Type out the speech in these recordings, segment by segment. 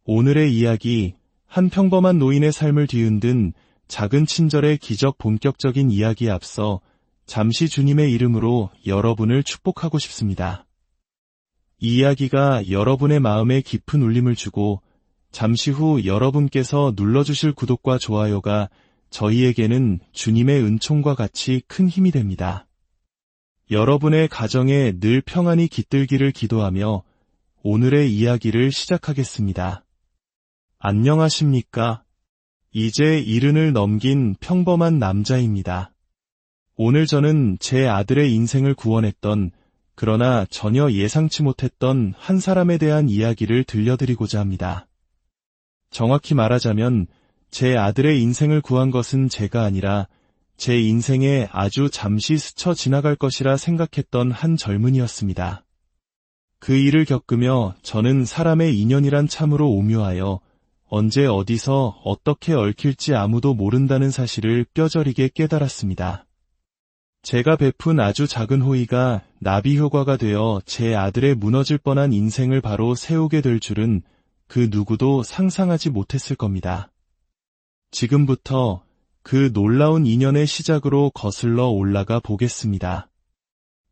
오늘의 이야기, 한 평범한 노인의 삶을 뒤흔든 작은 친절의 기적 본격적인 이야기에 앞서 잠시 주님의 이름으로 여러분을 축복하고 싶습니다. 이 이야기가 여러분의 마음에 깊은 울림을 주고 잠시 후 여러분께서 눌러주실 구독과 좋아요가 저희에게는 주님의 은총과 같이 큰 힘이 됩니다. 여러분의 가정에 늘 평안이 깃들기를 기도하며 오늘의 이야기를 시작하겠습니다. 안녕하십니까? 이제 70을 넘긴 평범한 남자입니다. 오늘 저는 제 아들의 인생을 구원했던, 그러나 전혀 예상치 못했던 한 사람에 대한 이야기를 들려드리고자 합니다. 정확히 말하자면 제 아들의 인생을 구한 것은 제가 아니라 제 인생에 아주 잠시 스쳐 지나갈 것이라 생각했던 한 젊은이였습니다. 그 일을 겪으며 저는 사람의 인연이란 참으로 오묘하여 언제 어디서 어떻게 얽힐지 아무도 모른다는 사실을 뼈저리게 깨달았습니다. 제가 베푼 아주 작은 호의가 나비 효과가 되어 제 아들의 무너질 뻔한 인생을 바로 세우게 될 줄은 그 누구도 상상하지 못했을 겁니다. 지금부터 그 놀라운 인연의 시작으로 거슬러 올라가 보겠습니다.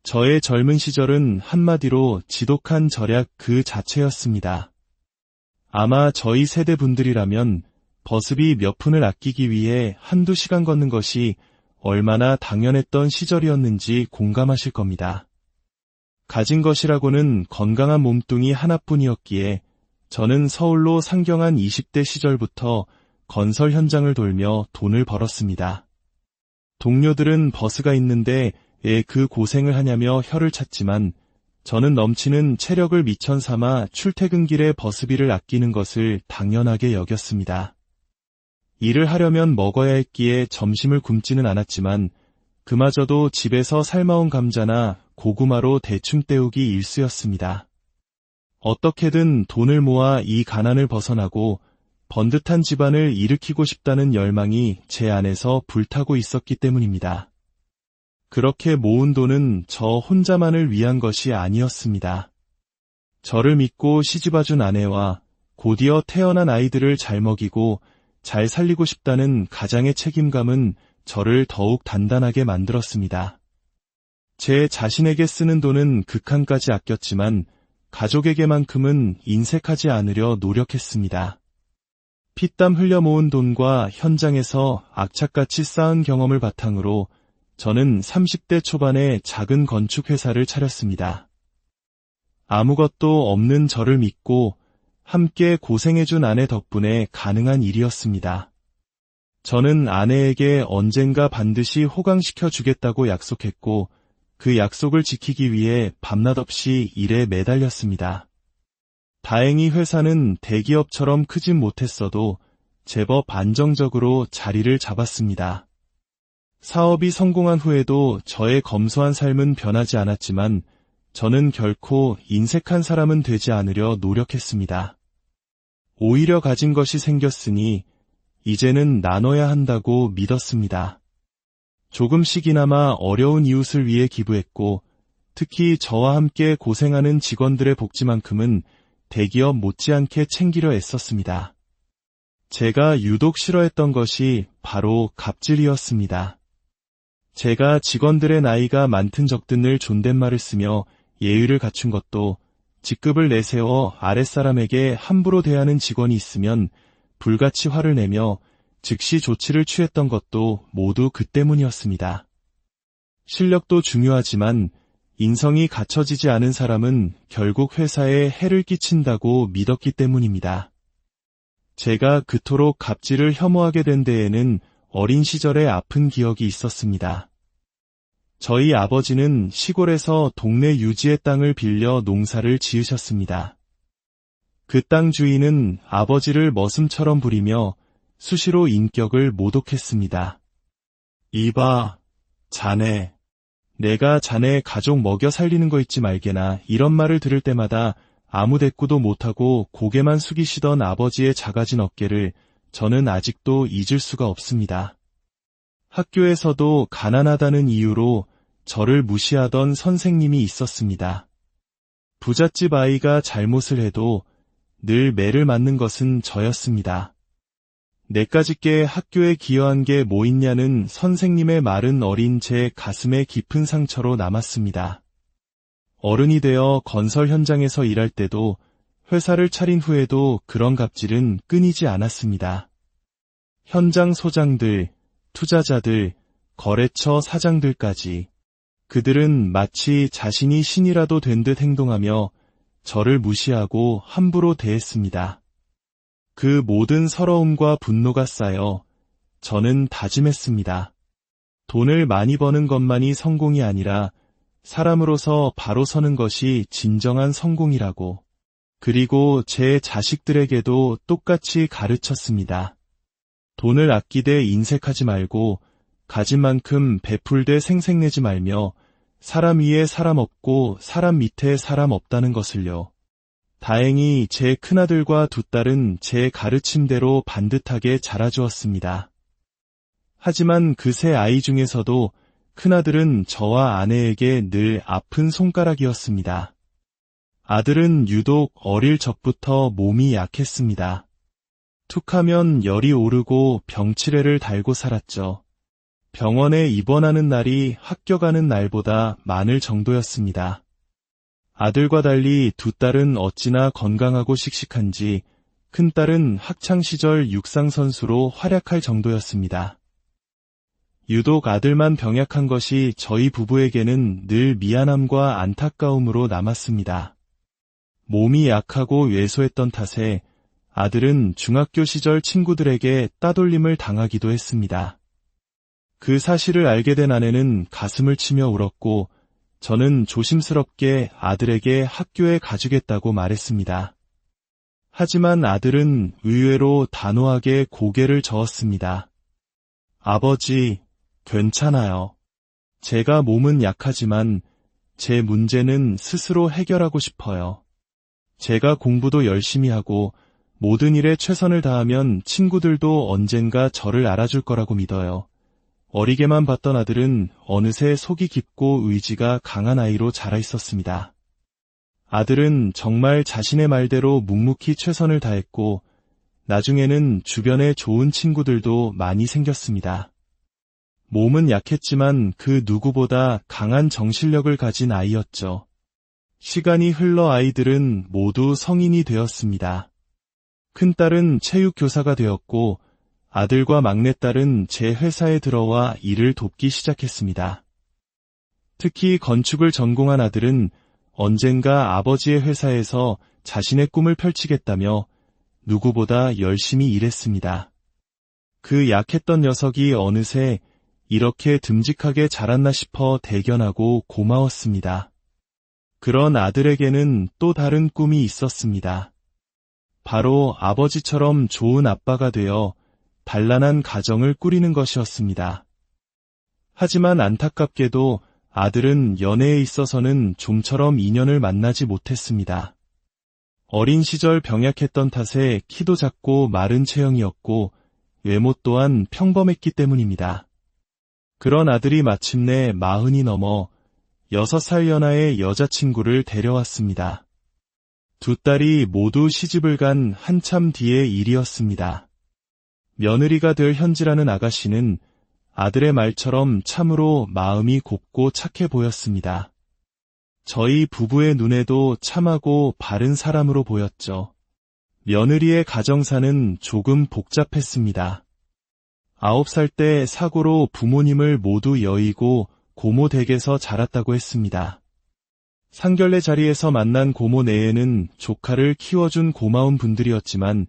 저의 젊은 시절은 한마디로 지독한 절약 그 자체였습니다. 아마 저희 세대 분들이라면 버스비 몇 푼을 아끼기 위해 한두 시간 걷는 것이 얼마나 당연했던 시절이었는지 공감하실 겁니다. 가진 것이라고는 건강한 몸뚱이 하나뿐이었기에 저는 서울로 상경한 20대 시절부터 건설 현장을 돌며 돈을 벌었습니다. 동료들은 버스가 있는데 왜 그 고생을 하냐며 혀를 찼지만 저는 넘치는 체력을 미천 삼아 출퇴근길에 버스비를 아끼는 것을 당연하게 여겼습니다. 일을 하려면 먹어야 했기에 점심을 굶지는 않았지만 그마저도 집에서 삶아온 감자나 고구마로 대충 때우기 일쑤였습니다. 어떻게든 돈을 모아 이 가난을 벗어나고 번듯한 집안을 일으키고 싶다는 열망이 제 안에서 불타고 있었기 때문입니다. 그렇게 모은 돈은 저 혼자만을 위한 것이 아니었습니다. 저를 믿고 시집와준 아내와 곧이어 태어난 아이들을 잘 먹이고 잘 살리고 싶다는 가장의 책임감은 저를 더욱 단단하게 만들었습니다. 제 자신에게 쓰는 돈은 극한까지 아꼈지만 가족에게만큼은 인색하지 않으려 노력했습니다. 피땀 흘려 모은 돈과 현장에서 악착같이 쌓은 경험을 바탕으로 저는 30대 초반에 작은 건축회사를 차렸습니다. 아무것도 없는 저를 믿고 함께 고생해준 아내 덕분에 가능한 일이었습니다. 저는 아내에게 언젠가 반드시 호강시켜 주겠다고 약속했고 그 약속을 지키기 위해 밤낮 없이 일에 매달렸습니다. 다행히 회사는 대기업처럼 크진 못했어도 제법 안정적으로 자리를 잡았습니다. 사업이 성공한 후에도 저의 검소한 삶은 변하지 않았지만 저는 결코 인색한 사람은 되지 않으려 노력했습니다. 오히려 가진 것이 생겼으니 이제는 나눠야 한다고 믿었습니다. 조금씩이나마 어려운 이웃을 위해 기부했고 특히 저와 함께 고생하는 직원들의 복지만큼은 대기업 못지않게 챙기려 애썼습니다. 제가 유독 싫어했던 것이 바로 갑질이었습니다. 제가 직원들의 나이가 많든 적든 늘 존댓말을 쓰며 예의를 갖춘 것도 직급을 내세워 아랫사람에게 함부로 대하는 직원이 있으면 불같이 화를 내며 즉시 조치를 취했던 것도 모두 그 때문이었습니다. 실력도 중요하지만 인성이 갖춰지지 않은 사람은 결국 회사에 해를 끼친다고 믿었기 때문입니다. 제가 그토록 갑질을 혐오하게 된 데에는 어린 시절의 아픈 기억이 있었습니다. 저희 아버지는 시골에서 동네 유지의 땅을 빌려 농사를 지으셨습니다. 그 땅 주인은 아버지를 머슴처럼 부리며 수시로 인격을 모독했습니다. 이봐, 자네. 내가 자네 가족 먹여 살리는 거 잊지 말게나 이런 말을 들을 때마다 아무 대꾸도 못하고 고개만 숙이시던 아버지의 작아진 어깨를 저는 아직도 잊을 수가 없습니다. 학교에서도 가난하다는 이유로 저를 무시하던 선생님이 있었습니다. 부잣집 아이가 잘못을 해도 늘 매를 맞는 것은 저였습니다. 내까짓게 학교에 기여한 게 뭐 있냐는 선생님의 말은 어린 제 가슴에 깊은 상처로 남았습니다. 어른이 되어 건설 현장에서 일할 때도 회사를 차린 후에도 그런 갑질은 끊이지 않았습니다. 현장 소장들, 투자자들, 거래처 사장들까지 그들은 마치 자신이 신이라도 된 듯 행동하며 저를 무시하고 함부로 대했습니다. 그 모든 서러움과 분노가 쌓여 저는 다짐했습니다. 돈을 많이 버는 것만이 성공이 아니라 사람으로서 바로 서는 것이 진정한 성공이라고. 그리고 제 자식들에게도 똑같이 가르쳤습니다. 돈을 아끼되 인색하지 말고 가진 만큼 베풀되 생색내지 말며 사람 위에 사람 없고 사람 밑에 사람 없다는 것을요. 다행히 제 큰아들과 두 딸은 제 가르침대로 반듯하게 자라주었습니다. 하지만 그 세 아이 중에서도 큰아들은 저와 아내에게 늘 아픈 손가락이었습니다. 아들은 유독 어릴 적부터 몸이 약했습니다. 툭하면 열이 오르고 병치레를 달고 살았죠. 병원에 입원하는 날이 학교 가는 날보다 많을 정도였습니다. 아들과 달리 두 딸은 어찌나 건강하고 씩씩한지 큰딸은 학창시절 육상선수로 활약할 정도였습니다. 유독 아들만 병약한 것이 저희 부부에게는 늘 미안함과 안타까움으로 남았습니다. 몸이 약하고 왜소했던 탓에 아들은 중학교 시절 친구들에게 따돌림을 당하기도 했습니다. 그 사실을 알게 된 아내는 가슴을 치며 울었고 저는 조심스럽게 아들에게 학교에 가주겠다고 말했습니다. 하지만 아들은 의외로 단호하게 고개를 저었습니다. 아버지, 괜찮아요. 제가 몸은 약하지만 제 문제는 스스로 해결하고 싶어요. 제가 공부도 열심히 하고 모든 일에 최선을 다하면 친구들도 언젠가 저를 알아줄 거라고 믿어요. 어리게만 봤던 아들은 어느새 속이 깊고 의지가 강한 아이로 자라 있었습니다. 아들은 정말 자신의 말대로 묵묵히 최선을 다했고 나중에는 주변에 좋은 친구들도 많이 생겼습니다. 몸은 약했지만 그 누구보다 강한 정신력을 가진 아이였죠. 시간이 흘러 아이들은 모두 성인이 되었습니다. 큰딸은 체육교사가 되었고 아들과 막내딸은 제 회사에 들어와 일을 돕기 시작했습니다. 특히 건축을 전공한 아들은 언젠가 아버지의 회사에서 자신의 꿈을 펼치겠다며 누구보다 열심히 일했습니다. 그 약했던 녀석이 어느새 이렇게 듬직하게 자랐나 싶어 대견하고 고마웠습니다. 그런 아들에게는 또 다른 꿈이 있었습니다. 바로 아버지처럼 좋은 아빠가 되어 단란한 가정을 꾸리는 것이었습니다. 하지만 안타깝게도 아들은 연애에 있어서는 좀처럼 인연을 만나지 못했습니다. 어린 시절 병약했던 탓에 키도 작고 마른 체형이었고 외모 또한 평범했기 때문입니다. 그런 아들이 마침내 40이 넘어 6살 연하의 여자친구를 데려왔습니다. 두 딸이 모두 시집을 간 한참 뒤의 일이었습니다. 며느리가 될 현지라는 아가씨는 아들의 말처럼 참으로 마음이 곱고 착해 보였습니다. 저희 부부의 눈에도 참하고 바른 사람으로 보였죠. 며느리의 가정사는 조금 복잡했습니다. 9살 때 사고로 부모님을 모두 여의고 고모 댁에서 자랐다고 했습니다. 상견례 자리에서 만난 고모 내에는 조카를 키워준 고마운 분들이었지만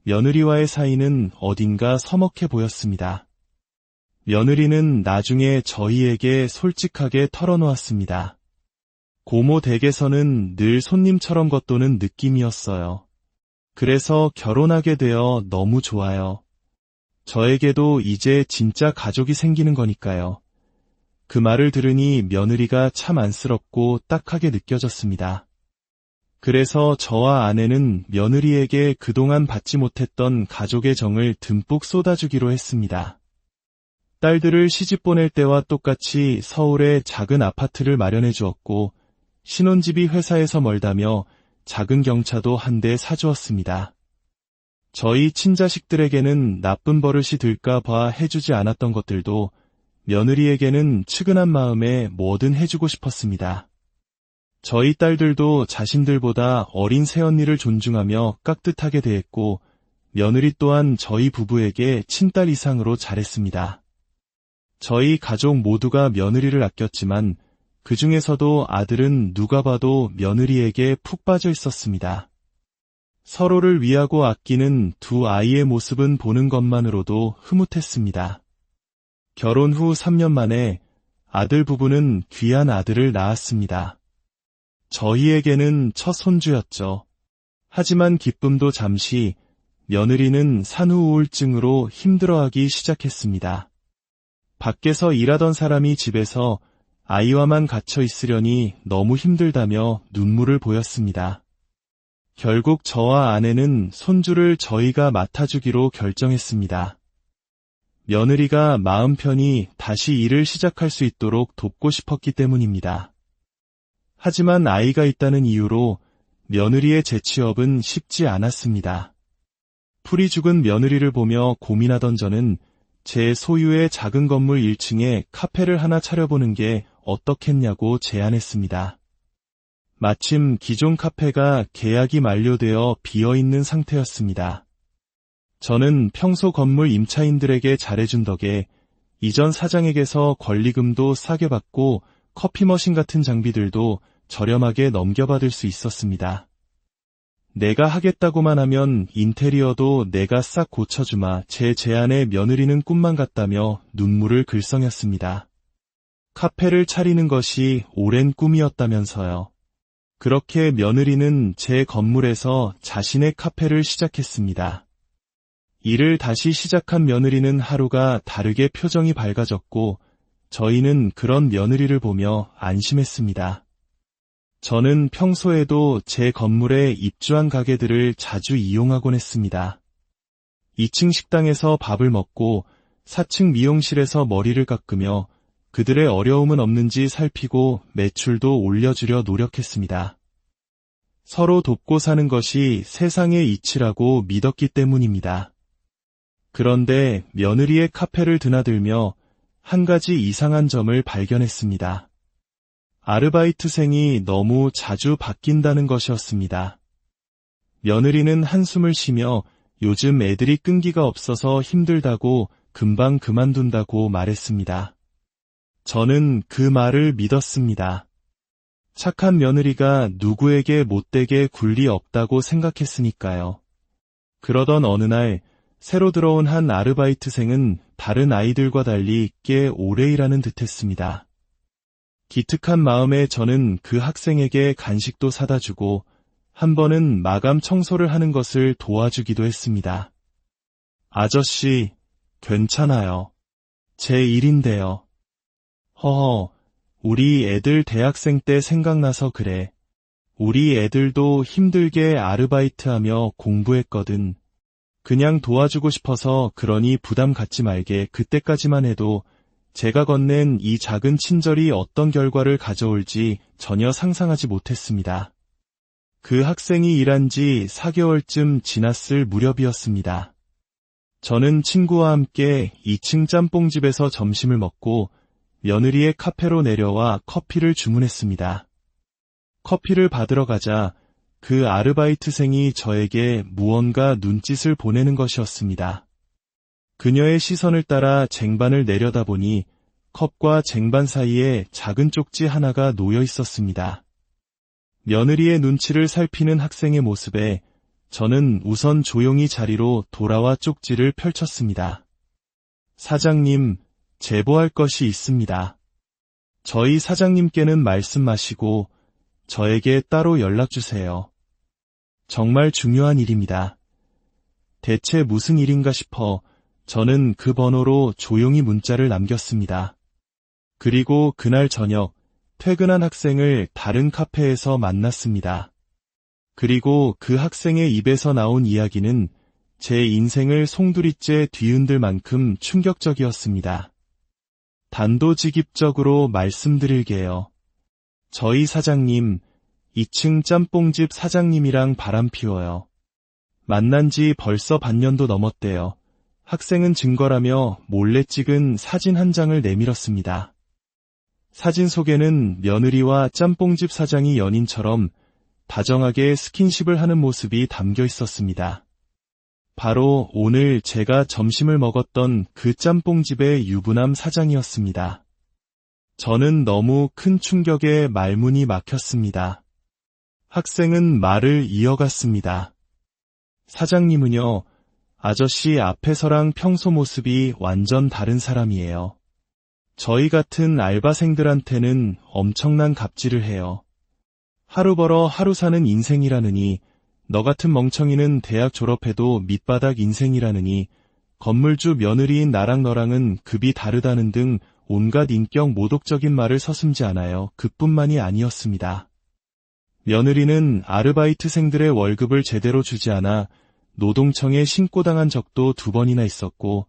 며느리와의 사이는 어딘가 서먹해 보였습니다. 며느리는 나중에 저희에게 솔직하게 털어놓았습니다. 고모 댁에서는 늘 손님처럼 겉도는 느낌이었어요. 그래서 결혼하게 되어 너무 좋아요. 저에게도 이제 진짜 가족이 생기는 거니까요. 그 말을 들으니 며느리가 참 안쓰럽고 딱하게 느껴졌습니다. 그래서 저와 아내는 며느리에게 그동안 받지 못했던 가족의 정을 듬뿍 쏟아주기로 했습니다. 딸들을 시집 보낼 때와 똑같이 서울에 작은 아파트를 마련해 주었고 신혼집이 회사에서 멀다며 작은 경차도 한 대 사주었습니다. 저희 친자식들에게는 나쁜 버릇이 들까 봐 해주지 않았던 것들도 며느리에게는 측은한 마음에 뭐든 해주고 싶었습니다. 저희 딸들도 자신들보다 어린 새언니를 존중하며 깍듯하게 대했고, 며느리 또한 저희 부부에게 친딸 이상으로 잘했습니다. 저희 가족 모두가 며느리를 아꼈지만 그 중에서도 아들은 누가 봐도 며느리에게 푹 빠져 있었습니다. 서로를 위하고 아끼는 두 아이의 모습은 보는 것만으로도 흐뭇했습니다. 결혼 후 3년 만에 아들 부부는 귀한 아들을 낳았습니다. 저희에게는 첫 손주였죠. 하지만 기쁨도 잠시, 며느리는 산후 우울증으로 힘들어하기 시작했습니다. 밖에서 일하던 사람이 집에서 아이와만 갇혀 있으려니 너무 힘들다며 눈물을 보였습니다. 결국 저와 아내는 손주를 저희가 맡아주기로 결정했습니다. 며느리가 마음 편히 다시 일을 시작할 수 있도록 돕고 싶었기 때문입니다. 하지만 아이가 있다는 이유로 며느리의 재취업은 쉽지 않았습니다. 풀이 죽은 며느리를 보며 고민하던 저는 제 소유의 작은 건물 1층에 카페를 하나 차려보는 게 어떻겠냐고 제안했습니다. 마침 기존 카페가 계약이 만료되어 비어있는 상태였습니다. 저는 평소 건물 임차인들에게 잘해준 덕에 이전 사장에게서 권리금도 싸게 받고 커피 머신 같은 장비들도 저렴하게 넘겨받을 수 있었습니다. 내가 하겠다고만 하면 인테리어도 내가 싹 고쳐주마 제 제안에 며느리는 꿈만 같다며 눈물을 글썽였습니다. 카페를 차리는 것이 오랜 꿈이었다면서요. 그렇게 며느리는 제 건물에서 자신의 카페를 시작했습니다. 일을 다시 시작한 며느리는 하루가 다르게 표정이 밝아졌고 저희는 그런 며느리를 보며 안심했습니다. 저는 평소에도 제 건물에 입주한 가게들을 자주 이용하곤 했습니다. 2층 식당에서 밥을 먹고 4층 미용실에서 머리를 깎으며 그들의 어려움은 없는지 살피고 매출도 올려주려 노력했습니다. 서로 돕고 사는 것이 세상의 이치라고 믿었기 때문입니다. 그런데 며느리의 카페를 드나들며 한 가지 이상한 점을 발견했습니다. 아르바이트생이 너무 자주 바뀐다는 것이었습니다. 며느리는 한숨을 쉬며 요즘 애들이 끈기가 없어서 힘들다고 금방 그만둔다고 말했습니다. 저는 그 말을 믿었습니다. 착한 며느리가 누구에게 못되게 굴 리 없다고 생각했으니까요. 그러던 어느 날 새로 들어온 한 아르바이트생은 다른 아이들과 달리 꽤 오래 일하는 듯했습니다. 기특한 마음에 저는 그 학생에게 간식도 사다 주고 한 번은 마감 청소를 하는 것을 도와주기도 했습니다. 아저씨, 괜찮아요. 제 일인데요. 허허, 우리 애들 대학생 때 생각나서 그래. 우리 애들도 힘들게 아르바이트하며 공부했거든. 그냥 도와주고 싶어서 그러니 부담 갖지 말게. 그때까지만 해도 제가 건넨 이 작은 친절이 어떤 결과를 가져올지 전혀 상상하지 못했습니다. 그 학생이 일한 지 4개월쯤 지났을 무렵이었습니다. 저는 친구와 함께 2층 짬뽕집에서 점심을 먹고 며느리의 카페로 내려와 커피를 주문했습니다. 커피를 받으러 가자 그 아르바이트생이 저에게 무언가 눈짓을 보내는 것이었습니다. 그녀의 시선을 따라 쟁반을 내려다보니 컵과 쟁반 사이에 작은 쪽지 하나가 놓여 있었습니다. 며느리의 눈치를 살피는 학생의 모습에 저는 우선 조용히 자리로 돌아와 쪽지를 펼쳤습니다. 사장님, 제보할 것이 있습니다. 저희 사장님께는 말씀 마시고 저에게 따로 연락주세요. 정말 중요한 일입니다. 대체 무슨 일인가 싶어 저는 그 번호로 조용히 문자를 남겼습니다. 그리고 그날 저녁 퇴근한 학생을 다른 카페에서 만났습니다. 그리고 그 학생의 입에서 나온 이야기는 제 인생을 송두리째 뒤흔들 만큼 충격적이었습니다. 단도직입적으로 말씀드릴게요. 저희 사장님, 2층 짬뽕집 사장님이랑 바람 피워요. 만난 지 벌써 반년도 넘었대요. 학생은 증거라며 몰래 찍은 사진 한 장을 내밀었습니다. 사진 속에는 며느리와 짬뽕집 사장이 연인처럼 다정하게 스킨십을 하는 모습이 담겨 있었습니다. 바로 오늘 제가 점심을 먹었던 그 짬뽕집의 유부남 사장이었습니다. 저는 너무 큰 충격에 말문이 막혔습니다. 학생은 말을 이어갔습니다. 사장님은요, 아저씨 앞에서랑 평소 모습이 완전 다른 사람이에요. 저희 같은 알바생들한테는 엄청난 갑질을 해요. 하루 벌어 하루 사는 인생이라느니, 너 같은 멍청이는 대학 졸업해도 밑바닥 인생이라느니, 건물주 며느리인 나랑 너랑은 급이 다르다는 등 온갖 인격 모독적인 말을 서슴지 않아요. 그뿐만이 아니었습니다. 며느리는 아르바이트생들의 월급을 제대로 주지 않아 노동청에 신고당한 적도 2번이나 있었고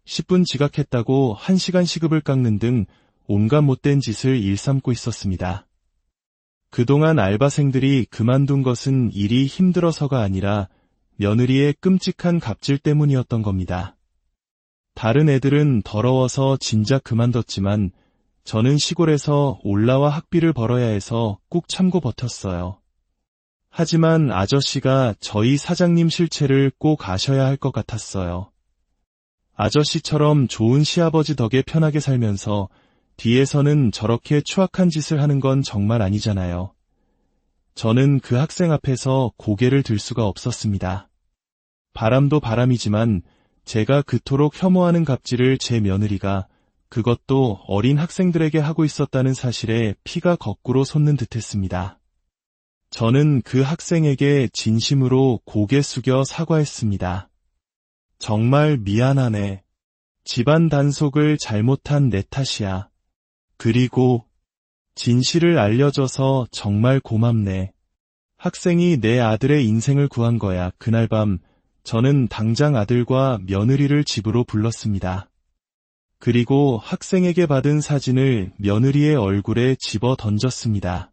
10분 지각했다고 1시간 시급을 깎는 등 온갖 못된 짓을 일삼고 있었습니다. 그동안 알바생들이 그만둔 것은 일이 힘들어서가 아니라 며느리의 끔찍한 갑질 때문이었던 겁니다. 다른 애들은 더러워서 진작 그만뒀지만 저는 시골에서 올라와 학비를 벌어야 해서 꾹 참고 버텼어요. 하지만 아저씨가 저희 사장님 실체를 꼭 아셔야 할 것 같았어요. 아저씨처럼 좋은 시아버지 덕에 편하게 살면서 뒤에서는 저렇게 추악한 짓을 하는 건 정말 아니잖아요. 저는 그 학생 앞에서 고개를 들 수가 없었습니다. 바람도 바람이지만 제가 그토록 혐오하는 갑질을 제 며느리가 그것도 어린 학생들에게 하고 있었다는 사실에 피가 거꾸로 솟는 듯했습니다. 저는 그 학생에게 진심으로 고개 숙여 사과했습니다. 정말 미안하네. 집안 단속을 잘못한 내 탓이야. 그리고 진실을 알려줘서 정말 고맙네. 학생이 내 아들의 인생을 구한 거야. 그날 밤 저는 당장 아들과 며느리를 집으로 불렀습니다. 그리고 학생에게 받은 사진을 며느리의 얼굴에 집어 던졌습니다.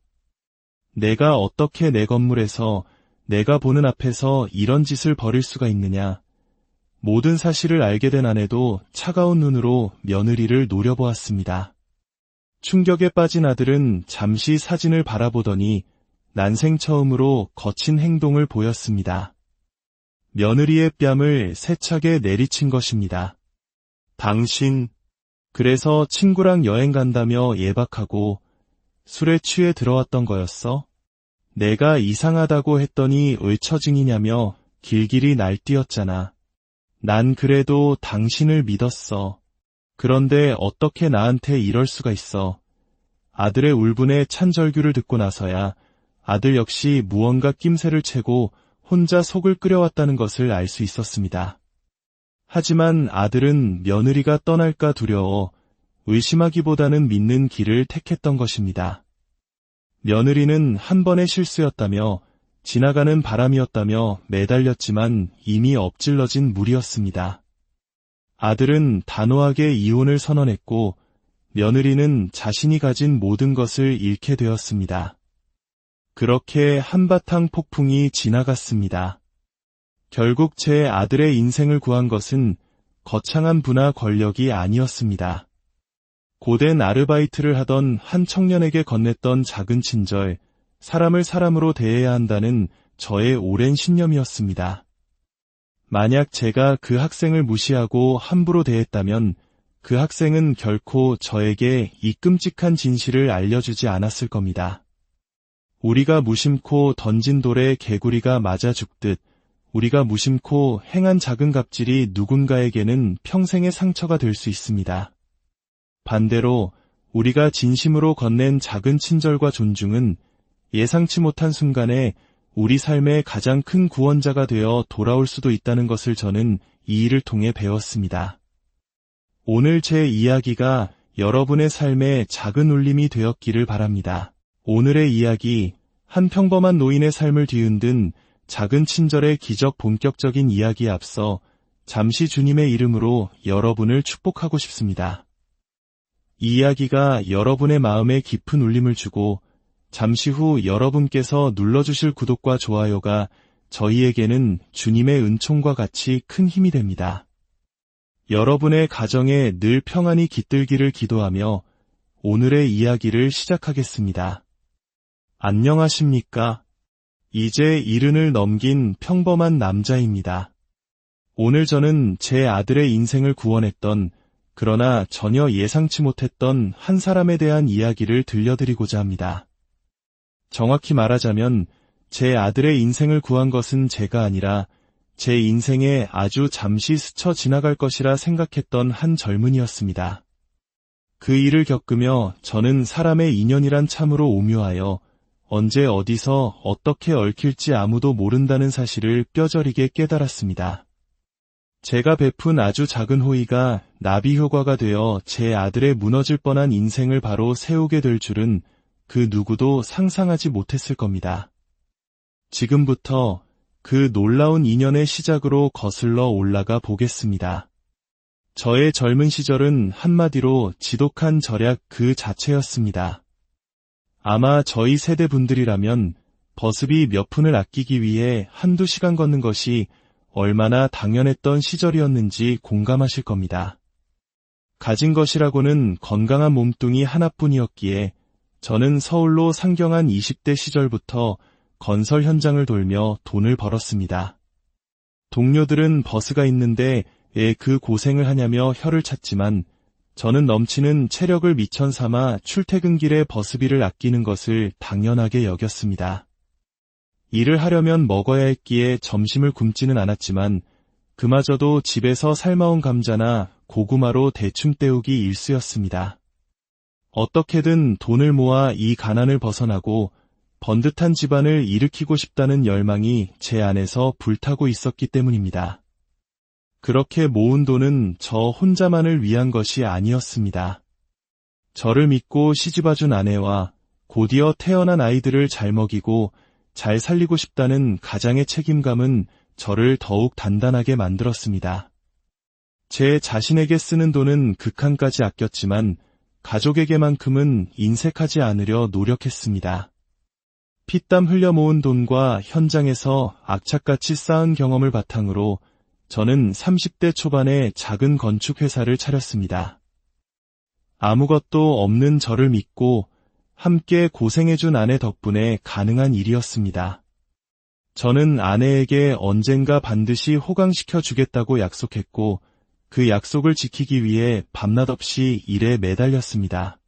내가 어떻게 내 건물에서 내가 보는 앞에서 이런 짓을 벌일 수가 있느냐. 모든 사실을 알게 된 아내도 차가운 눈으로 며느리를 노려보았습니다. 충격에 빠진 아들은 잠시 사진을 바라보더니 난생 처음으로 거친 행동을 보였습니다. 며느리의 뺨을 세차게 내리친 것입니다. 당신, 그래서 친구랑 여행 간다며 예박하고 술에 취해 들어왔던 거였어? 내가 이상하다고 했더니 의처증이냐며 길길이 날뛰었잖아. 난 그래도 당신을 믿었어. 그런데 어떻게 나한테 이럴 수가 있어. 아들의 울분에 찬절규를 듣고 나서야 아들 역시 무언가 낌새를 채고 혼자 속을 끓여왔다는 것을 알 수 있었습니다. 하지만 아들은 며느리가 떠날까 두려워 의심하기보다는 믿는 길을 택했던 것입니다. 며느리는 한 번의 실수였다며 지나가는 바람이었다며 매달렸지만 이미 엎질러진 물이었습니다. 아들은 단호하게 이혼을 선언했고 며느리는 자신이 가진 모든 것을 잃게 되었습니다. 그렇게 한바탕 폭풍이 지나갔습니다. 결국 제 아들의 인생을 구한 것은 거창한 부나 권력이 아니었습니다. 고된 아르바이트를 하던 한 청년에게 건넸던 작은 친절, 사람을 사람으로 대해야 한다는 저의 오랜 신념이었습니다. 만약 제가 그 학생을 무시하고 함부로 대했다면 그 학생은 결코 저에게 이 끔찍한 진실을 알려주지 않았을 겁니다. 우리가 무심코 던진 돌에 개구리가 맞아 죽듯 우리가 무심코 행한 작은 갑질이 누군가에게는 평생의 상처가 될 수 있습니다. 반대로 우리가 진심으로 건넨 작은 친절과 존중은 예상치 못한 순간에 우리 삶의 가장 큰 구원자가 되어 돌아올 수도 있다는 것을 저는 이 일을 통해 배웠습니다. 오늘 제 이야기가 여러분의 삶에 작은 울림이 되었기를 바랍니다. 오늘의 이야기, 한 평범한 노인의 삶을 뒤흔든 작은 친절의 기적 본격적인 이야기에 앞서 잠시 주님의 이름으로 여러분을 축복하고 싶습니다. 이 이야기가 여러분의 마음에 깊은 울림을 주고 잠시 후 여러분께서 눌러주실 구독과 좋아요가 저희에게는 주님의 은총과 같이 큰 힘이 됩니다. 여러분의 가정에 늘 평안이 깃들기를 기도하며 오늘의 이야기를 시작하겠습니다. 안녕하십니까? 이제 70을 넘긴 평범한 남자입니다. 오늘 저는 제 아들의 인생을 구원했던, 그러나 전혀 예상치 못했던 한 사람에 대한 이야기를 들려드리고자 합니다. 정확히 말하자면 제 아들의 인생을 구한 것은 제가 아니라 제 인생에 아주 잠시 스쳐 지나갈 것이라 생각했던 한 젊은이였습니다. 그 일을 겪으며 저는 사람의 인연이란 참으로 오묘하여 언제 어디서 어떻게 얽힐지 아무도 모른다는 사실을 뼈저리게 깨달았습니다. 제가 베푼 아주 작은 호의가 나비 효과가 되어 제 아들의 무너질 뻔한 인생을 바로 세우게 될 줄은 그 누구도 상상하지 못했을 겁니다. 지금부터 그 놀라운 인연의 시작으로 거슬러 올라가 보겠습니다. 저의 젊은 시절은 한마디로 지독한 절약 그 자체였습니다. 아마 저희 세대 분들이라면 버스비 몇 푼을 아끼기 위해 한두 시간 걷는 것이 얼마나 당연했던 시절이었는지 공감하실 겁니다. 가진 것이라고는 건강한 몸뚱이 하나뿐이었기에 저는 서울로 상경한 20대 시절부터 건설 현장을 돌며 돈을 벌었습니다. 동료들은 버스가 있는데 왜 그 고생을 하냐며 혀를 찼지만 저는 넘치는 체력을 미천 삼아 출퇴근길에 버스비를 아끼는 것을 당연하게 여겼습니다. 일을 하려면 먹어야 했기에 점심을 굶지는 않았지만 그마저도 집에서 삶아온 감자나 고구마로 대충 때우기 일쑤였습니다. 어떻게든 돈을 모아 이 가난을 벗어나고 번듯한 집안을 일으키고 싶다는 열망이 제 안에서 불타고 있었기 때문입니다. 그렇게 모은 돈은 저 혼자만을 위한 것이 아니었습니다. 저를 믿고 시집와준 아내와 곧이어 태어난 아이들을 잘 먹이고 잘 살리고 싶다는 가장의 책임감은 저를 더욱 단단하게 만들었습니다. 제 자신에게 쓰는 돈은 극한까지 아꼈지만 가족에게만큼은 인색하지 않으려 노력했습니다. 피땀 흘려 모은 돈과 현장에서 악착같이 쌓은 경험을 바탕으로 저는 30대 초반에 작은 건축회사를 차렸습니다. 아무것도 없는 저를 믿고 함께 고생해준 아내 덕분에 가능한 일이었습니다. 저는 아내에게 언젠가 반드시 호강시켜 주겠다고 약속했고 그 약속을 지키기 위해 밤낮 없이 일에 매달렸습니다.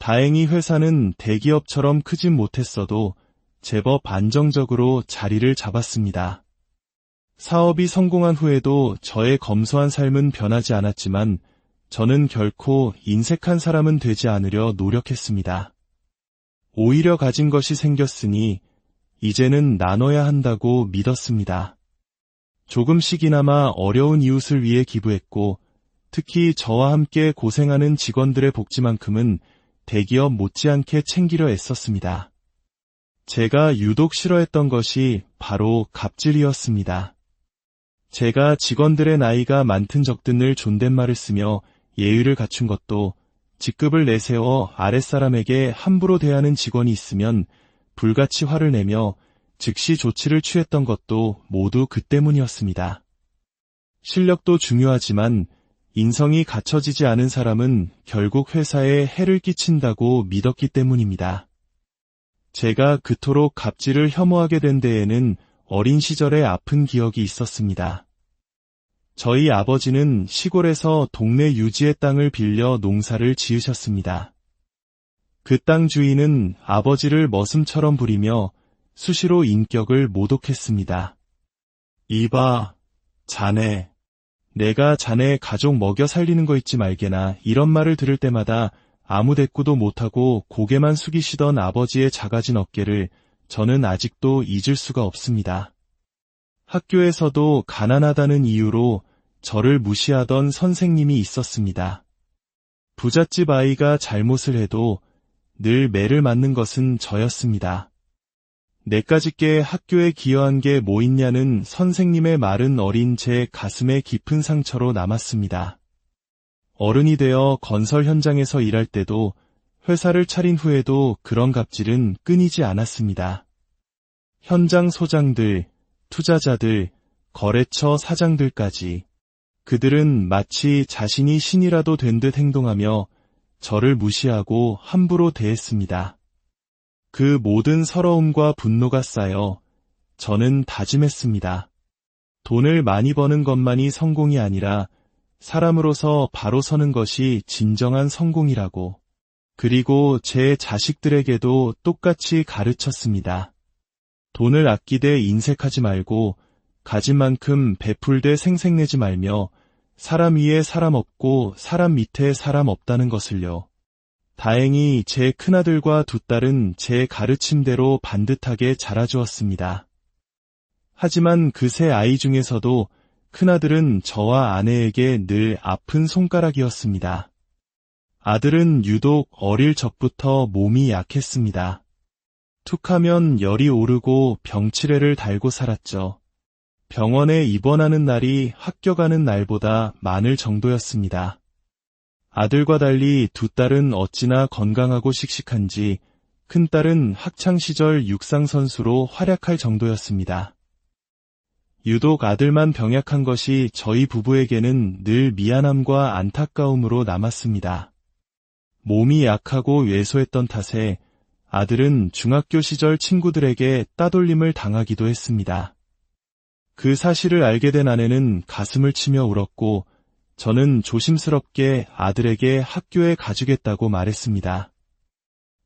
다행히 회사는 대기업처럼 크진 못했어도 제법 안정적으로 자리를 잡았습니다. 사업이 성공한 후에도 저의 검소한 삶은 변하지 않았지만 저는 결코 인색한 사람은 되지 않으려 노력했습니다. 오히려 가진 것이 생겼으니 이제는 나눠야 한다고 믿었습니다. 조금씩이나마 어려운 이웃을 위해 기부했고 특히 저와 함께 고생하는 직원들의 복지만큼은 대기업 못지않게 챙기려 애썼습니다. 제가 유독 싫어했던 것이 바로 갑질이었습니다. 제가 직원들의 나이가 많든 적든을 존댓말을 쓰며 예의를 갖춘 것도 직급을 내세워 아랫사람에게 함부로 대하는 직원이 있으면 불같이 화를 내며 즉시 조치를 취했던 것도 모두 그 때문이었습니다. 실력도 중요하지만 인성이 갖춰지지 않은 사람은 결국 회사에 해를 끼친다고 믿었기 때문입니다. 제가 그토록 갑질을 혐오하게 된 데에는 어린 시절의 아픈 기억이 있었습니다. 저희 아버지는 시골에서 동네 유지의 땅을 빌려 농사를 지으셨습니다. 그 땅 주인은 아버지를 머슴처럼 부리며 수시로 인격을 모독했습니다. 이봐, 자네. 내가 자네 가족 먹여 살리는 거 있지 말게나 이런 말을 들을 때마다 아무 대꾸도 못하고 고개만 숙이시던 아버지의 작아진 어깨를 저는 아직도 잊을 수가 없습니다. 학교에서도 가난하다는 이유로 저를 무시하던 선생님이 있었습니다. 부잣집 아이가 잘못을 해도 늘 매를 맞는 것은 저였습니다. 내까짓게 학교에 기여한 게 뭐 있냐는 선생님의 말은 어린 제 가슴에 깊은 상처로 남았습니다. 어른이 되어 건설 현장에서 일할 때도 회사를 차린 후에도 그런 갑질은 끊이지 않았습니다. 현장 소장들, 투자자들, 거래처 사장들까지 그들은 마치 자신이 신이라도 된 듯 행동하며 저를 무시하고 함부로 대했습니다. 그 모든 서러움과 분노가 쌓여 저는 다짐했습니다. 돈을 많이 버는 것만이 성공이 아니라 사람으로서 바로 서는 것이 진정한 성공이라고. 그리고 제 자식들에게도 똑같이 가르쳤습니다. 돈을 아끼되 인색하지 말고 가진 만큼 베풀되 생색내지 말며 사람 위에 사람 없고 사람 밑에 사람 없다는 것을요. 다행히 제 큰아들과 두 딸은 제 가르침대로 반듯하게 자라주었습니다. 하지만 그 세 아이 중에서도 큰아들은 저와 아내에게 늘 아픈 손가락이었습니다. 아들은 유독 어릴 적부터 몸이 약했습니다. 툭하면 열이 오르고 병치레를 달고 살았죠. 병원에 입원하는 날이 학교 가는 날보다 많을 정도였습니다. 아들과 달리 두 딸은 어찌나 건강하고 씩씩한지 큰딸은 학창시절 육상선수로 활약할 정도였습니다. 유독 아들만 병약한 것이 저희 부부에게는 늘 미안함과 안타까움으로 남았습니다. 몸이 약하고 왜소했던 탓에 아들은 중학교 시절 친구들에게 따돌림을 당하기도 했습니다. 그 사실을 알게 된 아내는 가슴을 치며 울었고 저는 조심스럽게 아들에게 학교에 가주겠다고 말했습니다.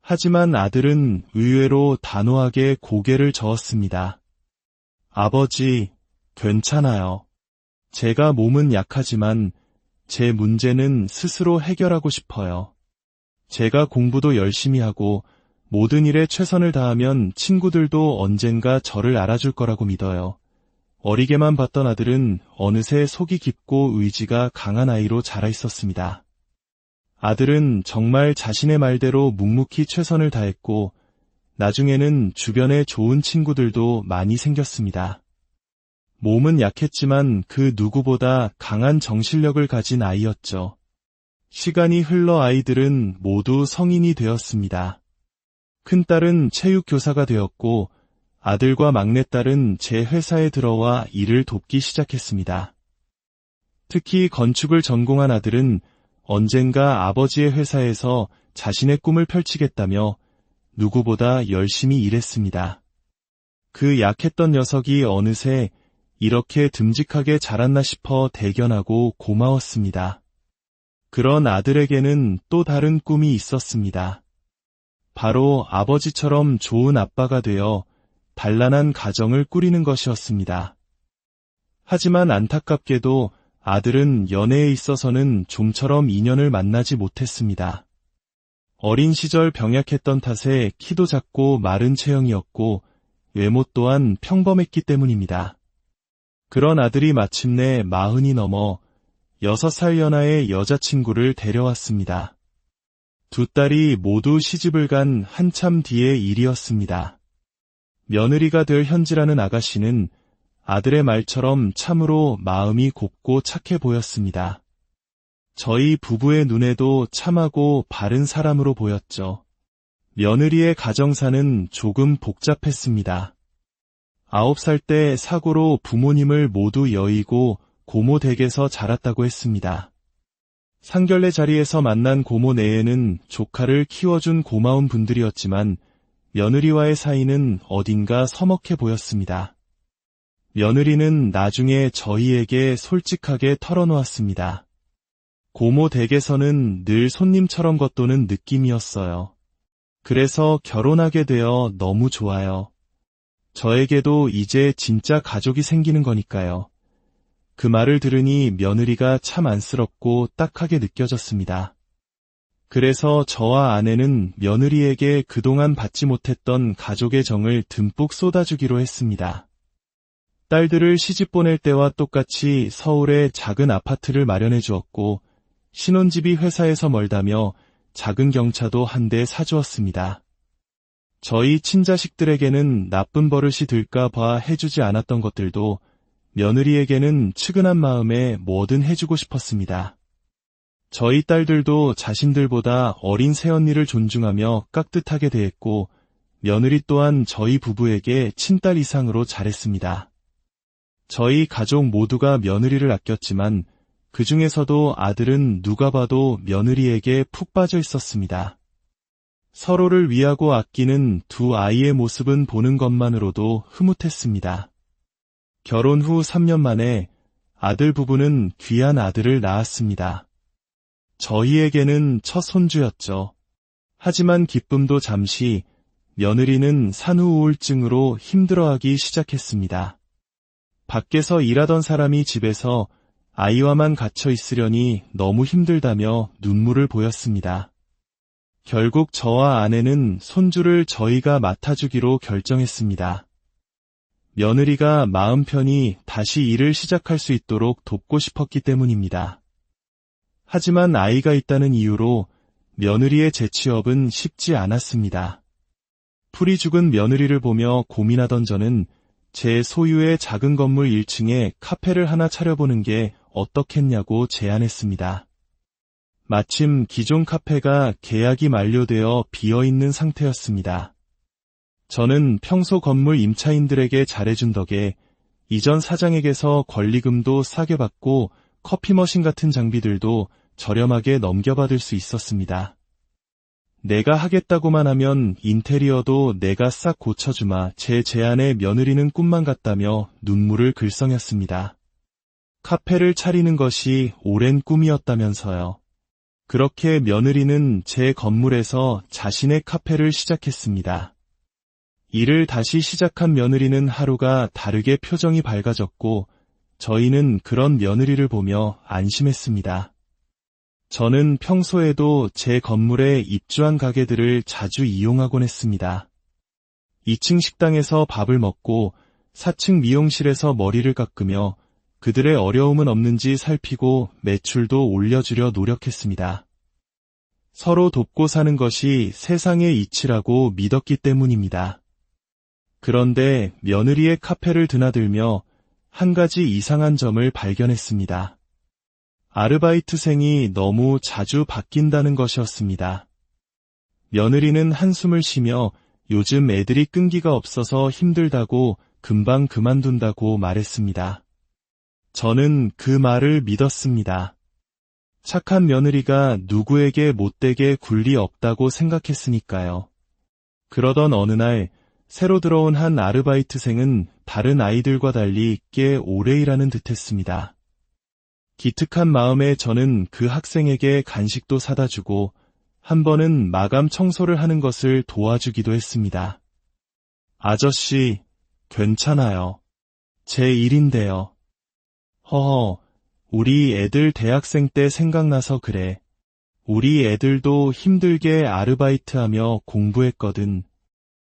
하지만 아들은 의외로 단호하게 고개를 저었습니다. 아버지, 괜찮아요. 제가 몸은 약하지만 제 문제는 스스로 해결하고 싶어요. 제가 공부도 열심히 하고 모든 일에 최선을 다하면 친구들도 언젠가 저를 알아줄 거라고 믿어요. 어리게만 봤던 아들은 어느새 속이 깊고 의지가 강한 아이로 자라 있었습니다. 아들은 정말 자신의 말대로 묵묵히 최선을 다했고 나중에는 주변에 좋은 친구들도 많이 생겼습니다. 몸은 약했지만 그 누구보다 강한 정신력을 가진 아이였죠. 시간이 흘러 아이들은 모두 성인이 되었습니다. 큰딸은 체육교사가 되었고 아들과 막내딸은 제 회사에 들어와 일을 돕기 시작했습니다. 특히 건축을 전공한 아들은 언젠가 아버지의 회사에서 자신의 꿈을 펼치겠다며 누구보다 열심히 일했습니다. 그 약했던 녀석이 어느새 이렇게 듬직하게 자랐나 싶어 대견하고 고마웠습니다. 그런 아들에게는 또 다른 꿈이 있었습니다. 바로 아버지처럼 좋은 아빠가 되어 단란한 가정을 꾸리는 것이었습니다. 하지만 안타깝게도 아들은 연애에 있어서는 좀처럼 인연을 만나지 못했습니다. 어린 시절 병약했던 탓에 키도 작고 마른 체형이었고 외모 또한 평범했기 때문입니다. 그런 아들이 마침내 40이 넘어 6살 연하의 여자친구를 데려왔습니다. 두 딸이 모두 시집을 간 한참 뒤의 일이었습니다. 며느리가 될 현지라는 아가씨는 아들의 말처럼 참으로 마음이 곱고 착해 보였습니다. 저희 부부의 눈에도 참하고 바른 사람으로 보였죠. 며느리의 가정사는 조금 복잡했습니다. 9살 때 사고로 부모님을 모두 여의고 고모 댁에서 자랐다고 했습니다. 상견례 자리에서 만난 고모 내에는 조카를 키워준 고마운 분들이었지만 며느리와의 사이는 어딘가 서먹해 보였습니다. 며느리는 나중에 저희에게 솔직하게 털어놓았습니다. 고모 댁에서는 늘 손님처럼 겉도는 느낌이었어요. 그래서 결혼하게 되어 너무 좋아요. 저에게도 이제 진짜 가족이 생기는 거니까요. 그 말을 들으니 며느리가 참 안쓰럽고 딱하게 느껴졌습니다. 그래서 저와 아내는 며느리에게 그동안 받지 못했던 가족의 정을 듬뿍 쏟아주기로 했습니다. 딸들을 시집 보낼 때와 똑같이 서울에 작은 아파트를 마련해 주었고 신혼집이 회사에서 멀다며 작은 경차도 한 대 사주었습니다. 저희 친자식들에게는 나쁜 버릇이 들까 봐 해주지 않았던 것들도 며느리에게는 측은한 마음에 뭐든 해주고 싶었습니다. 저희 딸들도 자신들보다 어린 새언니를 존중하며 깍듯하게 대했고, 며느리 또한 저희 부부에게 친딸 이상으로 잘했습니다. 저희 가족 모두가 며느리를 아꼈지만 그 중에서도 아들은 누가 봐도 며느리에게 푹 빠져 있었습니다. 서로를 위하고 아끼는 두 아이의 모습은 보는 것만으로도 흐뭇했습니다. 결혼 후 3년 만에 아들 부부는 귀한 아들을 낳았습니다. 저희에게는 첫 손주였죠. 하지만 기쁨도 잠시, 며느리는 산후 우울증으로 힘들어하기 시작했습니다. 밖에서 일하던 사람이 집에서 아이와만 갇혀 있으려니 너무 힘들다며 눈물을 보였습니다. 결국 저와 아내는 손주를 저희가 맡아주기로 결정했습니다. 며느리가 마음 편히 다시 일을 시작할 수 있도록 돕고 싶었기 때문입니다. 하지만 아이가 있다는 이유로 며느리의 재취업은 쉽지 않았습니다. 풀이 죽은 며느리를 보며 고민하던 저는 제 소유의 작은 건물 1층에 카페를 하나 차려보는 게 어떻겠냐고 제안했습니다. 마침 기존 카페가 계약이 만료되어 비어있는 상태였습니다. 저는 평소 건물 임차인들에게 잘해준 덕에 이전 사장에게서 권리금도 싸게 받고 커피 머신 같은 장비들도 저렴하게 넘겨받을 수 있었습니다. 내가 하겠다고만 하면 인테리어도 내가 싹 고쳐주마. 제 제안에 며느리는 꿈만 같다며 눈물을 글썽였습니다. 카페를 차리는 것이 오랜 꿈이었다면서요. 그렇게 며느리는 제 건물에서 자신의 카페를 시작했습니다. 일을 다시 시작한 며느리는 하루가 다르게 표정이 밝아졌고 저희는 그런 며느리를 보며 안심했습니다. 저는 평소에도 제 건물에 입주한 가게들을 자주 이용하곤 했습니다. 2층 식당에서 밥을 먹고 4층 미용실에서 머리를 깎으며 그들의 어려움은 없는지 살피고 매출도 올려주려 노력했습니다. 서로 돕고 사는 것이 세상의 이치라고 믿었기 때문입니다. 그런데 며느리의 카페를 드나들며 한 가지 이상한 점을 발견했습니다. 아르바이트생이 너무 자주 바뀐다는 것이었습니다. 며느리는 한숨을 쉬며 요즘 애들이 끈기가 없어서 힘들다고 금방 그만둔다고 말했습니다. 저는 그 말을 믿었습니다. 착한 며느리가 누구에게 못되게 굴 리 없다고 생각했으니까요. 그러던 어느 날 새로 들어온 한 아르바이트생은 다른 아이들과 달리 꽤 오래 일하는 듯했습니다. 기특한 마음에 저는 그 학생에게 간식도 사다 주고 한 번은 마감 청소를 하는 것을 도와주기도 했습니다. 아저씨, 괜찮아요. 제 일인데요. 허허, 우리 애들 대학생 때 생각나서 그래. 우리 애들도 힘들게 아르바이트하며 공부했거든.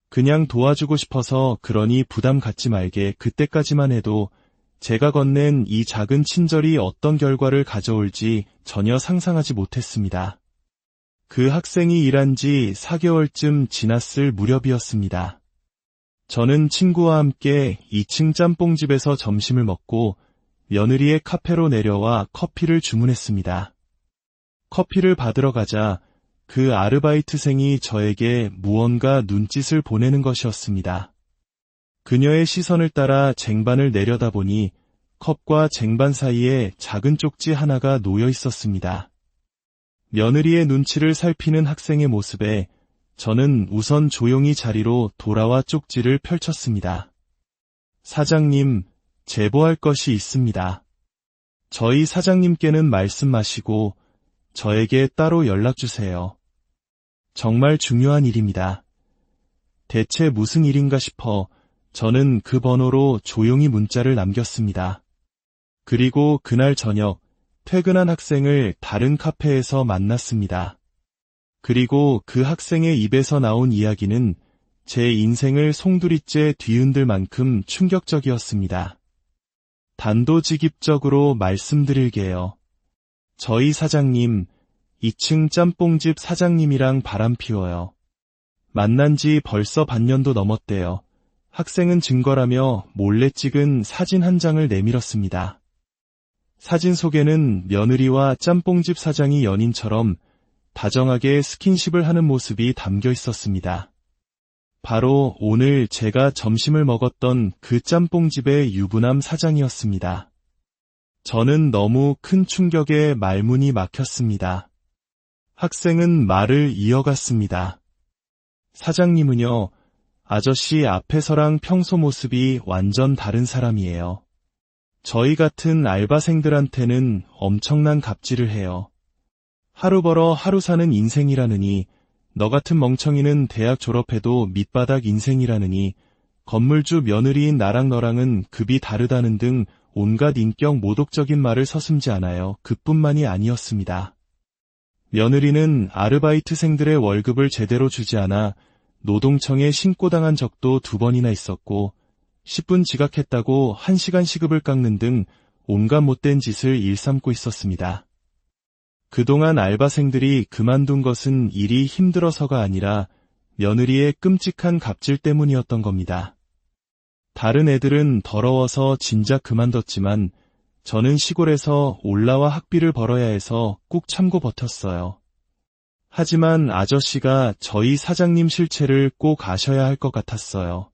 그냥 도와주고 싶어서 그러니 부담 갖지 말게. 그때까지만 해도 제가 건넨 이 작은 친절이 어떤 결과를 가져올지 전혀 상상하지 못했습니다. 그 학생이 일한 지 4개월쯤 지났을 무렵이었습니다. 저는 친구와 함께 2층 짬뽕집에서 점심을 먹고 며느리의 카페로 내려와 커피를 주문했습니다. 커피를 받으러 가자 그 아르바이트생이 저에게 무언가 눈짓을 보내는 것이었습니다. 그녀의 시선을 따라 쟁반을 내려다보니 컵과 쟁반 사이에 작은 쪽지 하나가 놓여 있었습니다. 며느리의 눈치를 살피는 학생의 모습에 저는 우선 조용히 자리로 돌아와 쪽지를 펼쳤습니다. 사장님, 제보할 것이 있습니다. 저희 사장님께는 말씀 마시고 저에게 따로 연락주세요. 정말 중요한 일입니다. 대체 무슨 일인가 싶어 저는 그 번호로 조용히 문자를 남겼습니다. 그리고 그날 저녁 퇴근한 학생을 다른 카페에서 만났습니다. 그리고 그 학생의 입에서 나온 이야기는 제 인생을 송두리째 뒤흔들 만큼 충격적이었습니다. 단도직입적으로 말씀드릴게요. 저희 사장님, 2층 짬뽕집 사장님이랑 바람 피워요. 만난 지 벌써 반년도 넘었대요. 학생은 증거라며 몰래 찍은 사진 한 장을 내밀었습니다. 사진 속에는 며느리와 짬뽕집 사장이 연인처럼 다정하게 스킨십을 하는 모습이 담겨 있었습니다. 바로 오늘 제가 점심을 먹었던 그 짬뽕집의 유부남 사장이었습니다. 저는 너무 큰 충격에 말문이 막혔습니다. 학생은 말을 이어갔습니다. 사장님은요, 아저씨 앞에서랑 평소 모습이 완전 다른 사람이에요. 저희 같은 알바생들한테는 엄청난 갑질을 해요. 하루 벌어 하루 사는 인생이라느니, 너 같은 멍청이는 대학 졸업해도 밑바닥 인생이라느니, 건물주 며느리인 나랑 너랑은 급이 다르다는 등 온갖 인격 모독적인 말을 서슴지 않아요. 그뿐만이 아니었습니다. 며느리는 아르바이트생들의 월급을 제대로 주지 않아 노동청에 신고당한 적도 2번이나 있었고 10분 지각했다고 1시간 시급을 깎는 등 온갖 못된 짓을 일삼고 있었습니다. 그동안 알바생들이 그만둔 것은 일이 힘들어서가 아니라 며느리의 끔찍한 갑질 때문이었던 겁니다. 다른 애들은 더러워서 진작 그만뒀지만 저는 시골에서 올라와 학비를 벌어야 해서 꾹 참고 버텼어요. 하지만 아저씨가 저희 사장님 실체를 꼭 아셔야 할 것 같았어요.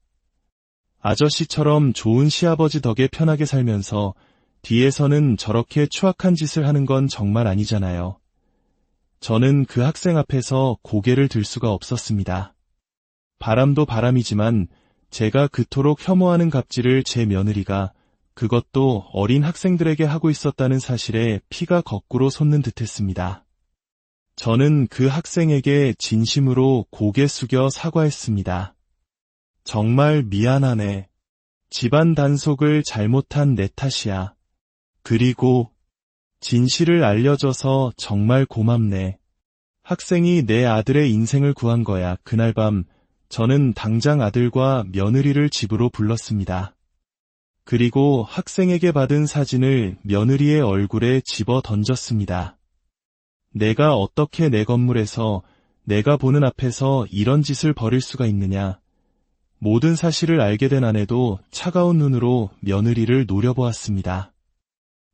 아저씨처럼 좋은 시아버지 덕에 편하게 살면서 뒤에서는 저렇게 추악한 짓을 하는 건 정말 아니잖아요. 저는 그 학생 앞에서 고개를 들 수가 없었습니다. 바람도 바람이지만 제가 그토록 혐오하는 갑질을 제 며느리가 그것도 어린 학생들에게 하고 있었다는 사실에 피가 거꾸로 솟는 듯했습니다. 저는 그 학생에게 진심으로 고개 숙여 사과했습니다. 정말 미안하네. 집안 단속을 잘못한 내 탓이야. 그리고 진실을 알려줘서 정말 고맙네. 학생이 내 아들의 인생을 구한 거야. 그날 밤 저는 당장 아들과 며느리를 집으로 불렀습니다. 그리고 학생에게 받은 사진을 며느리의 얼굴에 집어 던졌습니다. 내가 어떻게 내 건물에서 내가 보는 앞에서 이런 짓을 벌일 수가 있느냐. 모든 사실을 알게 된 아내도 차가운 눈으로 며느리를 노려보았습니다.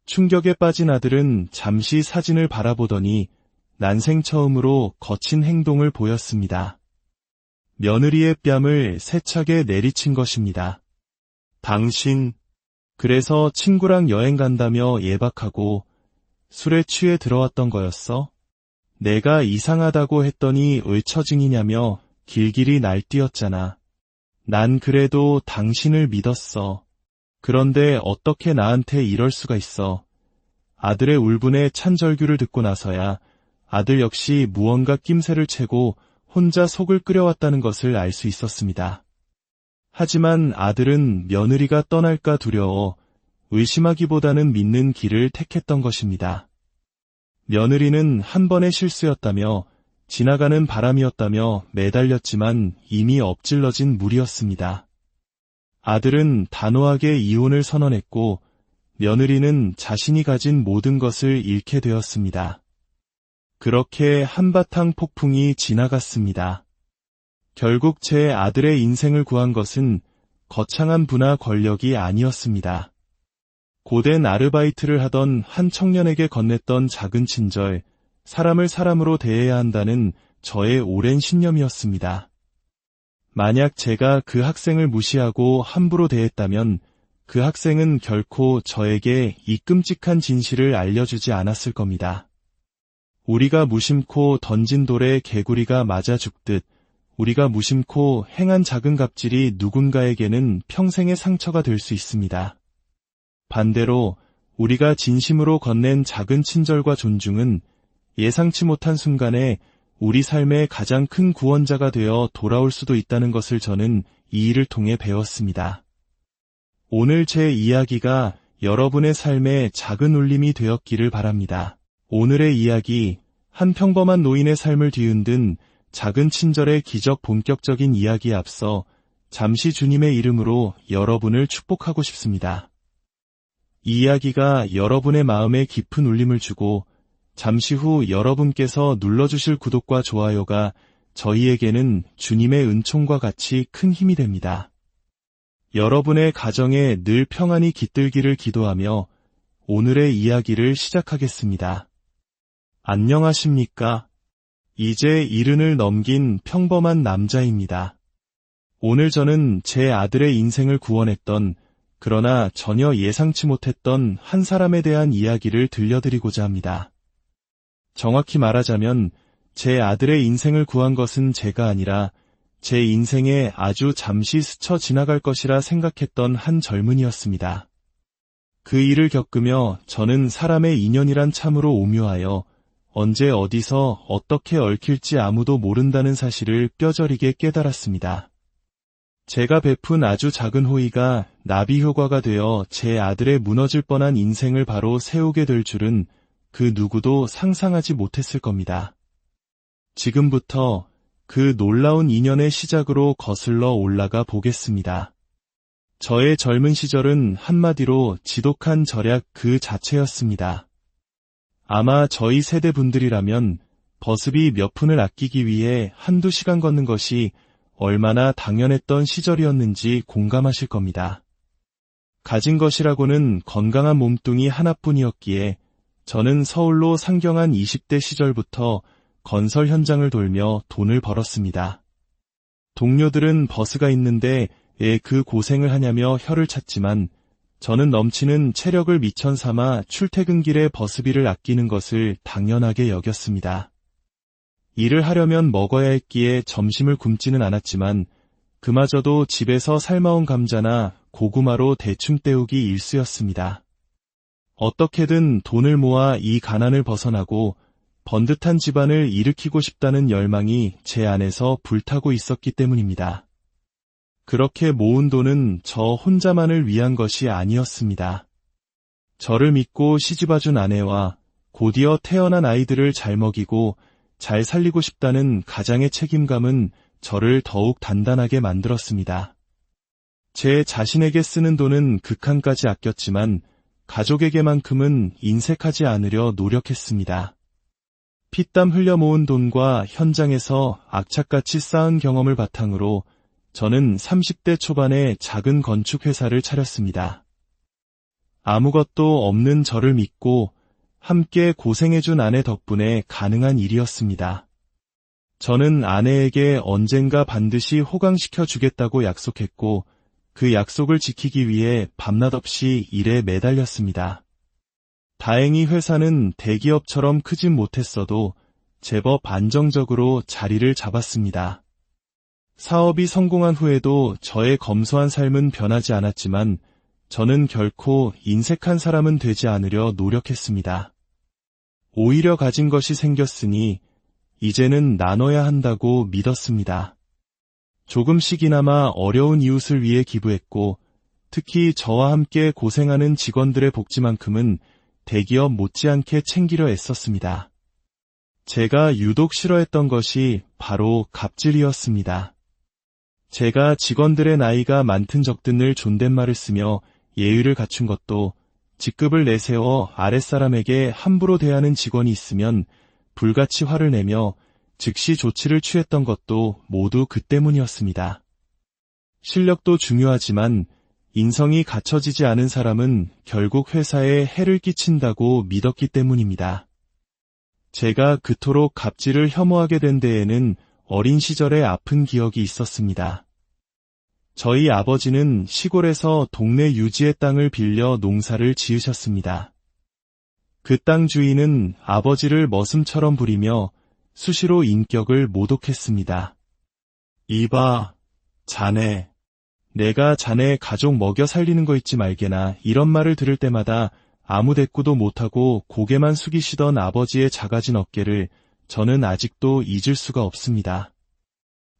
충격에 빠진 아들은 잠시 사진을 바라보더니 난생 처음으로 거친 행동을 보였습니다. 며느리의 뺨을 세차게 내리친 것입니다. 당신, 그래서 친구랑 여행 간다며 예박하고 술에 취해 들어왔던 거였어? 내가 이상하다고 했더니 왜 처징이냐며 길길이 날뛰었잖아. 난 그래도 당신을 믿었어. 그런데 어떻게 나한테 이럴 수가 있어. 아들의 울분에 찬 절규를 듣고 나서야 아들 역시 무언가 낌새를 채고 혼자 속을 끓여왔다는 것을 알 수 있었습니다. 하지만 아들은 며느리가 떠날까 두려워 의심하기보다는 믿는 길을 택했던 것입니다. 며느리는 한 번의 실수였다며 지나가는 바람이었다며 매달렸지만 이미 엎질러진 물이었습니다. 아들은 단호하게 이혼을 선언했고 며느리는 자신이 가진 모든 것을 잃게 되었습니다. 그렇게 한바탕 폭풍이 지나갔습니다. 결국 제 아들의 인생을 구한 것은 거창한 부나 권력이 아니었습니다. 고된 아르바이트를 하던 한 청년에게 건넸던 작은 친절, 사람을 사람으로 대해야 한다는 저의 오랜 신념이었습니다. 만약 제가 그 학생을 무시하고 함부로 대했다면 그 학생은 결코 저에게 이 끔찍한 진실을 알려주지 않았을 겁니다. 우리가 무심코 던진 돌에 개구리가 맞아 죽듯 우리가 무심코 행한 작은 갑질이 누군가에게는 평생의 상처가 될 수 있습니다. 반대로 우리가 진심으로 건넨 작은 친절과 존중은 예상치 못한 순간에 우리 삶의 가장 큰 구원자가 되어 돌아올 수도 있다는 것을 저는 이 일을 통해 배웠습니다. 오늘 제 이야기가 여러분의 삶에 작은 울림이 되었기를 바랍니다. 오늘의 이야기, 한 평범한 노인의 삶을 뒤흔든 작은 친절의 기적 본격적인 이야기에 앞서 잠시 주님의 이름으로 여러분을 축복하고 싶습니다. 이 이야기가 여러분의 마음에 깊은 울림을 주고 잠시 후 여러분께서 눌러주실 구독과 좋아요가 저희에게는 주님의 은총과 같이 큰 힘이 됩니다. 여러분의 가정에 늘 평안이 깃들기를 기도하며 오늘의 이야기를 시작하겠습니다. 안녕하십니까? 이제 70을 넘긴 평범한 남자입니다. 오늘 저는 제 아들의 인생을 구원했던, 그러나 전혀 예상치 못했던 한 사람에 대한 이야기를 들려드리고자 합니다. 정확히 말하자면 제 아들의 인생을 구한 것은 제가 아니라 제 인생에 아주 잠시 스쳐 지나갈 것이라 생각했던 한 젊은이였습니다. 그 일을 겪으며 저는 사람의 인연이란 참으로 오묘하여 언제 어디서 어떻게 얽힐지 아무도 모른다는 사실을 뼈저리게 깨달았습니다. 제가 베푼 아주 작은 호의가 나비 효과가 되어 제 아들의 무너질 뻔한 인생을 바로 세우게 될 줄은 그 누구도 상상하지 못했을 겁니다. 지금부터 그 놀라운 인연의 시작으로 거슬러 올라가 보겠습니다. 저의 젊은 시절은 한마디로 지독한 절약 그 자체였습니다. 아마 저희 세대 분들이라면 버스비 몇 푼을 아끼기 위해 한두 시간 걷는 것이 얼마나 당연했던 시절이었는지 공감하실 겁니다. 가진 것이라고는 건강한 몸뚱이 하나뿐이었기에 저는 서울로 상경한 20대 시절부터 건설 현장을 돌며 돈을 벌었습니다. 동료들은 버스가 있는데 왜 그 고생을 하냐며 혀를 찼지만 저는 넘치는 체력을 미천 삼아 출퇴근길에 버스비를 아끼는 것을 당연하게 여겼습니다. 일을 하려면 먹어야 했기에 점심을 굶지는 않았지만 그마저도 집에서 삶아온 감자나 고구마로 대충 때우기 일쑤였습니다. 어떻게든 돈을 모아 이 가난을 벗어나고 번듯한 집안을 일으키고 싶다는 열망이 제 안에서 불타고 있었기 때문입니다. 그렇게 모은 돈은 저 혼자만을 위한 것이 아니었습니다. 저를 믿고 시집와준 아내와 곧이어 태어난 아이들을 잘 먹이고 잘 살리고 싶다는 가장의 책임감은 저를 더욱 단단하게 만들었습니다. 제 자신에게 쓰는 돈은 극한까지 아꼈지만 가족에게만큼은 인색하지 않으려 노력했습니다. 피땀 흘려 모은 돈과 현장에서 악착같이 쌓은 경험을 바탕으로 저는 30대 초반에 작은 건축회사를 차렸습니다. 아무것도 없는 저를 믿고 함께 고생해준 아내 덕분에 가능한 일이었습니다. 저는 아내에게 언젠가 반드시 호강시켜 주겠다고 약속했고 그 약속을 지키기 위해 밤낮 없이 일에 매달렸습니다. 다행히 회사는 대기업처럼 크진 못했어도 제법 안정적으로 자리를 잡았습니다. 사업이 성공한 후에도 저의 검소한 삶은 변하지 않았지만 저는 결코 인색한 사람은 되지 않으려 노력했습니다. 오히려 가진 것이 생겼으니 이제는 나눠야 한다고 믿었습니다. 조금씩이나마 어려운 이웃을 위해 기부했고 특히 저와 함께 고생하는 직원들의 복지만큼은 대기업 못지않게 챙기려 애썼습니다. 제가 유독 싫어했던 것이 바로 갑질이었습니다. 제가 직원들의 나이가 많든 적든 늘 존댓말을 쓰며 예의를 갖춘 것도 직급을 내세워 아랫사람에게 함부로 대하는 직원이 있으면 불같이 화를 내며 즉시 조치를 취했던 것도 모두 그 때문이었습니다. 실력도 중요하지만 인성이 갖춰지지 않은 사람은 결국 회사에 해를 끼친다고 믿었기 때문입니다. 제가 그토록 갑질을 혐오하게 된 데에는 어린 시절의 아픈 기억이 있었습니다. 저희 아버지는 시골에서 동네 유지의 땅을 빌려 농사를 지으셨습니다. 그 땅 주인은 아버지를 머슴처럼 부리며 수시로 인격을 모독했습니다. 이봐, 자네. 내가 자네 가족 먹여 살리는 거 잊지 말게나 이런 말을 들을 때마다 아무 대꾸도 못하고 고개만 숙이시던 아버지의 작아진 어깨를 저는 아직도 잊을 수가 없습니다.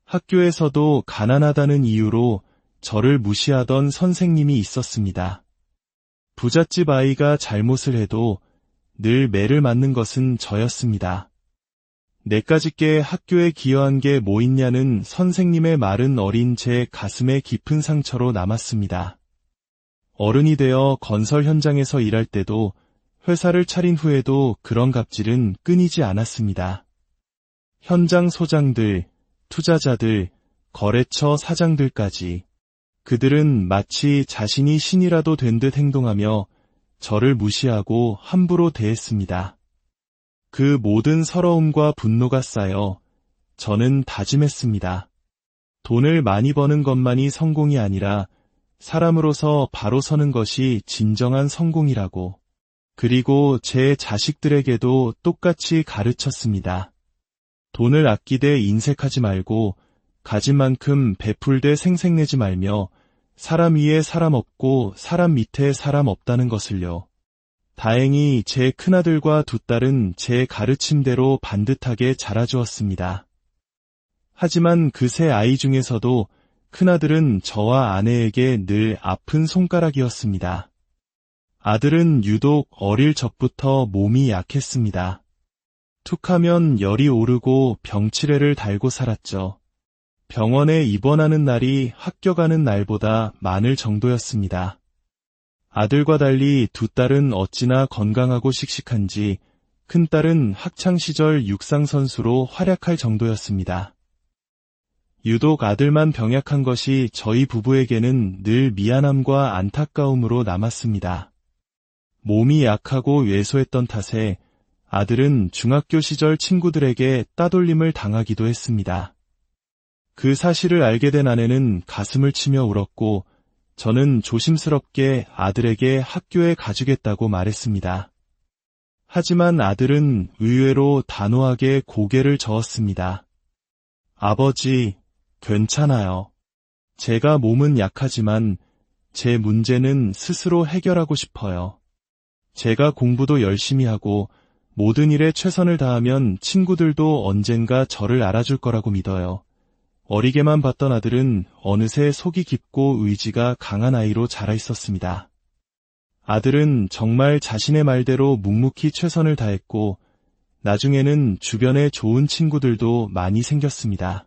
학교에서도 가난하다는 이유로 저를 무시하던 선생님이 있었습니다. 부잣집 아이가 잘못을 해도 늘 매를 맞는 것은 저였습니다. 내까짓게 학교에 기여한 게 뭐 있냐는 선생님의 말은 어린 제 가슴에 깊은 상처로 남았습니다. 어른이 되어 건설 현장에서 일할 때도 회사를 차린 후에도 그런 갑질은 끊이지 않았습니다. 현장 소장들, 투자자들, 거래처 사장들까지 그들은 마치 자신이 신이라도 된 듯 행동하며 저를 무시하고 함부로 대했습니다. 그 모든 서러움과 분노가 쌓여 저는 다짐했습니다. 돈을 많이 버는 것만이 성공이 아니라 사람으로서 바로 서는 것이 진정한 성공이라고. 그리고 제 자식들에게도 똑같이 가르쳤습니다. 돈을 아끼되 인색하지 말고 가진 만큼 베풀되 생색내지 말며 사람 위에 사람 없고 사람 밑에 사람 없다는 것을요. 다행히 제 큰아들과 두 딸은 제 가르침대로 반듯하게 자라주었습니다. 하지만 그 세 아이 중에서도 큰아들은 저와 아내에게 늘 아픈 손가락이었습니다. 아들은 유독 어릴 적부터 몸이 약했습니다. 툭하면 열이 오르고 병치레를 달고 살았죠. 병원에 입원하는 날이 학교 가는 날보다 많을 정도였습니다. 아들과 달리 두 딸은 어찌나 건강하고 씩씩한지 큰딸은 학창시절 육상선수로 활약할 정도였습니다. 유독 아들만 병약한 것이 저희 부부에게는 늘 미안함과 안타까움으로 남았습니다. 몸이 약하고 왜소했던 탓에 아들은 중학교 시절 친구들에게 따돌림을 당하기도 했습니다. 그 사실을 알게 된 아내는 가슴을 치며 울었고 저는 조심스럽게 아들에게 학교에 가주겠다고 말했습니다. 하지만 아들은 의외로 단호하게 고개를 저었습니다. 아버지, 괜찮아요. 제가 몸은 약하지만 제 문제는 스스로 해결하고 싶어요. 제가 공부도 열심히 하고 모든 일에 최선을 다하면 친구들도 언젠가 저를 알아줄 거라고 믿어요. 어리게만 봤던 아들은 어느새 속이 깊고 의지가 강한 아이로 자라 있었습니다. 아들은 정말 자신의 말대로 묵묵히 최선을 다했고 나중에는 주변에 좋은 친구들도 많이 생겼습니다.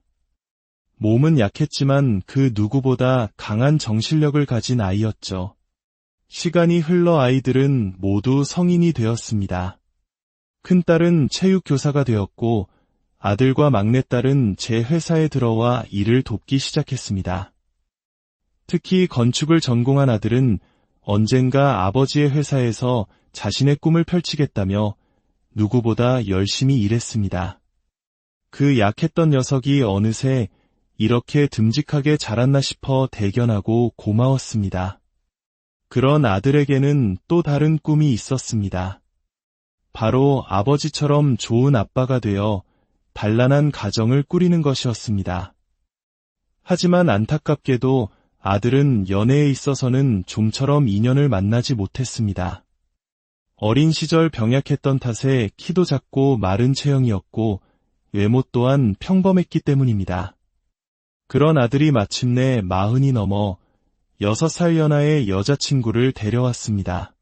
몸은 약했지만 그 누구보다 강한 정신력을 가진 아이였죠. 시간이 흘러 아이들은 모두 성인이 되었습니다. 큰딸은 체육교사가 되었고 아들과 막내딸은 제 회사에 들어와 일을 돕기 시작했습니다. 특히 건축을 전공한 아들은 언젠가 아버지의 회사에서 자신의 꿈을 펼치겠다며 누구보다 열심히 일했습니다. 그 약했던 녀석이 어느새 이렇게 듬직하게 자랐나 싶어 대견하고 고마웠습니다. 그런 아들에게는 또 다른 꿈이 있었습니다. 바로 아버지처럼 좋은 아빠가 되어 단란한 가정을 꾸리는 것이었습니다. 하지만 안타깝게도 아들은 연애에 있어서는 좀처럼 인연을 만나지 못했습니다. 어린 시절 병약했던 탓에 키도 작고 마른 체형이었고 외모 또한 평범했기 때문입니다. 그런 아들이 마침내 40이 넘어 6살 연하의 여자친구를 데려왔습니다.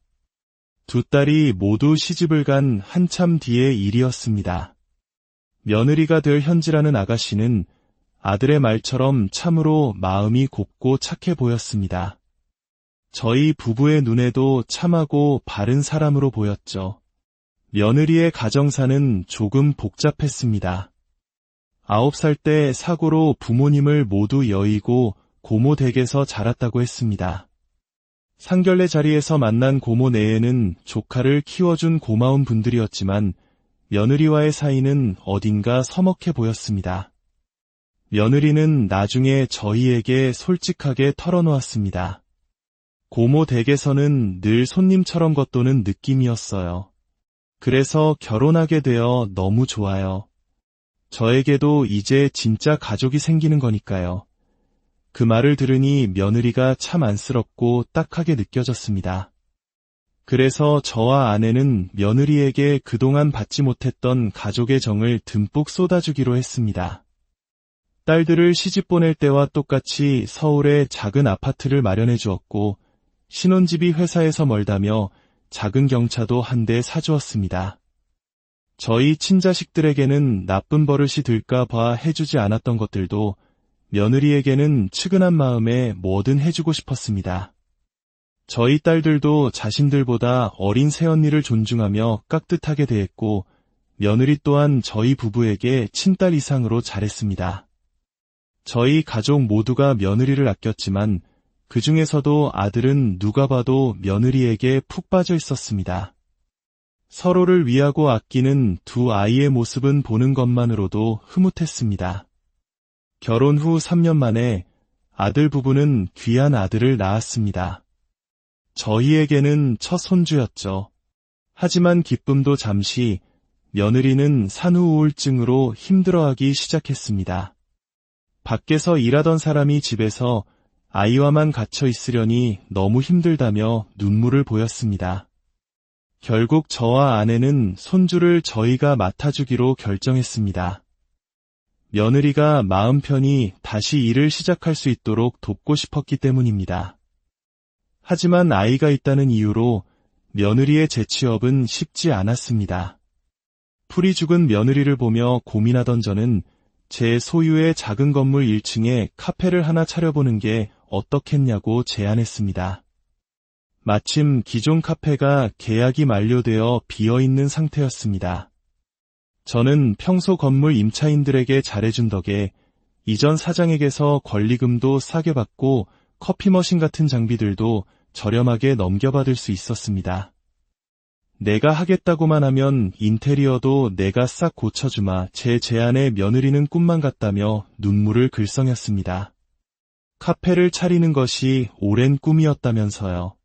두 딸이 모두 시집을 간 한참 뒤의 일이었습니다. 며느리가 될 현지라는 아가씨는 아들의 말처럼 참으로 마음이 곱고 착해 보였습니다. 저희 부부의 눈에도 참하고 바른 사람으로 보였죠. 며느리의 가정사는 조금 복잡했습니다. 9살 때 사고로 부모님을 모두 여의고 고모 댁에서 자랐다고 했습니다. 상견례 자리에서 만난 고모 내에는 조카를 키워준 고마운 분들이었지만 며느리와의 사이는 어딘가 서먹해 보였습니다. 며느리는 나중에 저희에게 솔직하게 털어놓았습니다. 고모 댁에서는 늘 손님처럼 겉도는 느낌이었어요. 그래서 결혼하게 되어 너무 좋아요. 저에게도 이제 진짜 가족이 생기는 거니까요. 그 말을 들으니 며느리가 참 안쓰럽고 딱하게 느껴졌습니다. 그래서 저와 아내는 며느리에게 그동안 받지 못했던 가족의 정을 듬뿍 쏟아주기로 했습니다. 딸들을 시집 보낼 때와 똑같이 서울에 작은 아파트를 마련해 주었고 신혼집이 회사에서 멀다며 작은 경차도 한 대 사주었습니다. 저희 친자식들에게는 나쁜 버릇이 들까 봐 해주지 않았던 것들도 며느리에게는 측은한 마음에 뭐든 해주고 싶었습니다. 저희 딸들도 자신들보다 어린 새언니를 존중하며 깍듯하게 대했고 며느리 또한 저희 부부에게 친딸 이상으로 잘했습니다. 저희 가족 모두가 며느리를 아꼈지만 그 중에서도 아들은 누가 봐도 며느리에게 푹 빠져 있었습니다. 서로를 위하고 아끼는 두 아이의 모습은 보는 것만으로도 흐뭇했습니다. 결혼 후 3년 만에 아들 부부는 귀한 아들을 낳았습니다. 저희에게는 첫 손주였죠. 하지만 기쁨도 잠시, 며느리는 산후 우울증으로 힘들어하기 시작했습니다. 밖에서 일하던 사람이 집에서 아이와만 갇혀 있으려니 너무 힘들다며 눈물을 보였습니다. 결국 저와 아내는 손주를 저희가 맡아주기로 결정했습니다. 며느리가 마음 편히 다시 일을 시작할 수 있도록 돕고 싶었기 때문입니다. 하지만 아이가 있다는 이유로 며느리의 재취업은 쉽지 않았습니다. 풀이 죽은 며느리를 보며 고민하던 저는 제 소유의 작은 건물 1층에 카페를 하나 차려보는 게 어떻겠냐고 제안했습니다. 마침 기존 카페가 계약이 만료되어 비어있는 상태였습니다. 저는 평소 건물 임차인들에게 잘해준 덕에 이전 사장에게서 권리금도 싸게 받고 커피 머신 같은 장비들도 저렴하게 넘겨받을 수 있었습니다. 내가 하겠다고만 하면 인테리어도 내가 싹 고쳐주마 제 제안에 며느리는 꿈만 같다며 눈물을 글썽였습니다. 카페를 차리는 것이 오랜 꿈이었다면서요.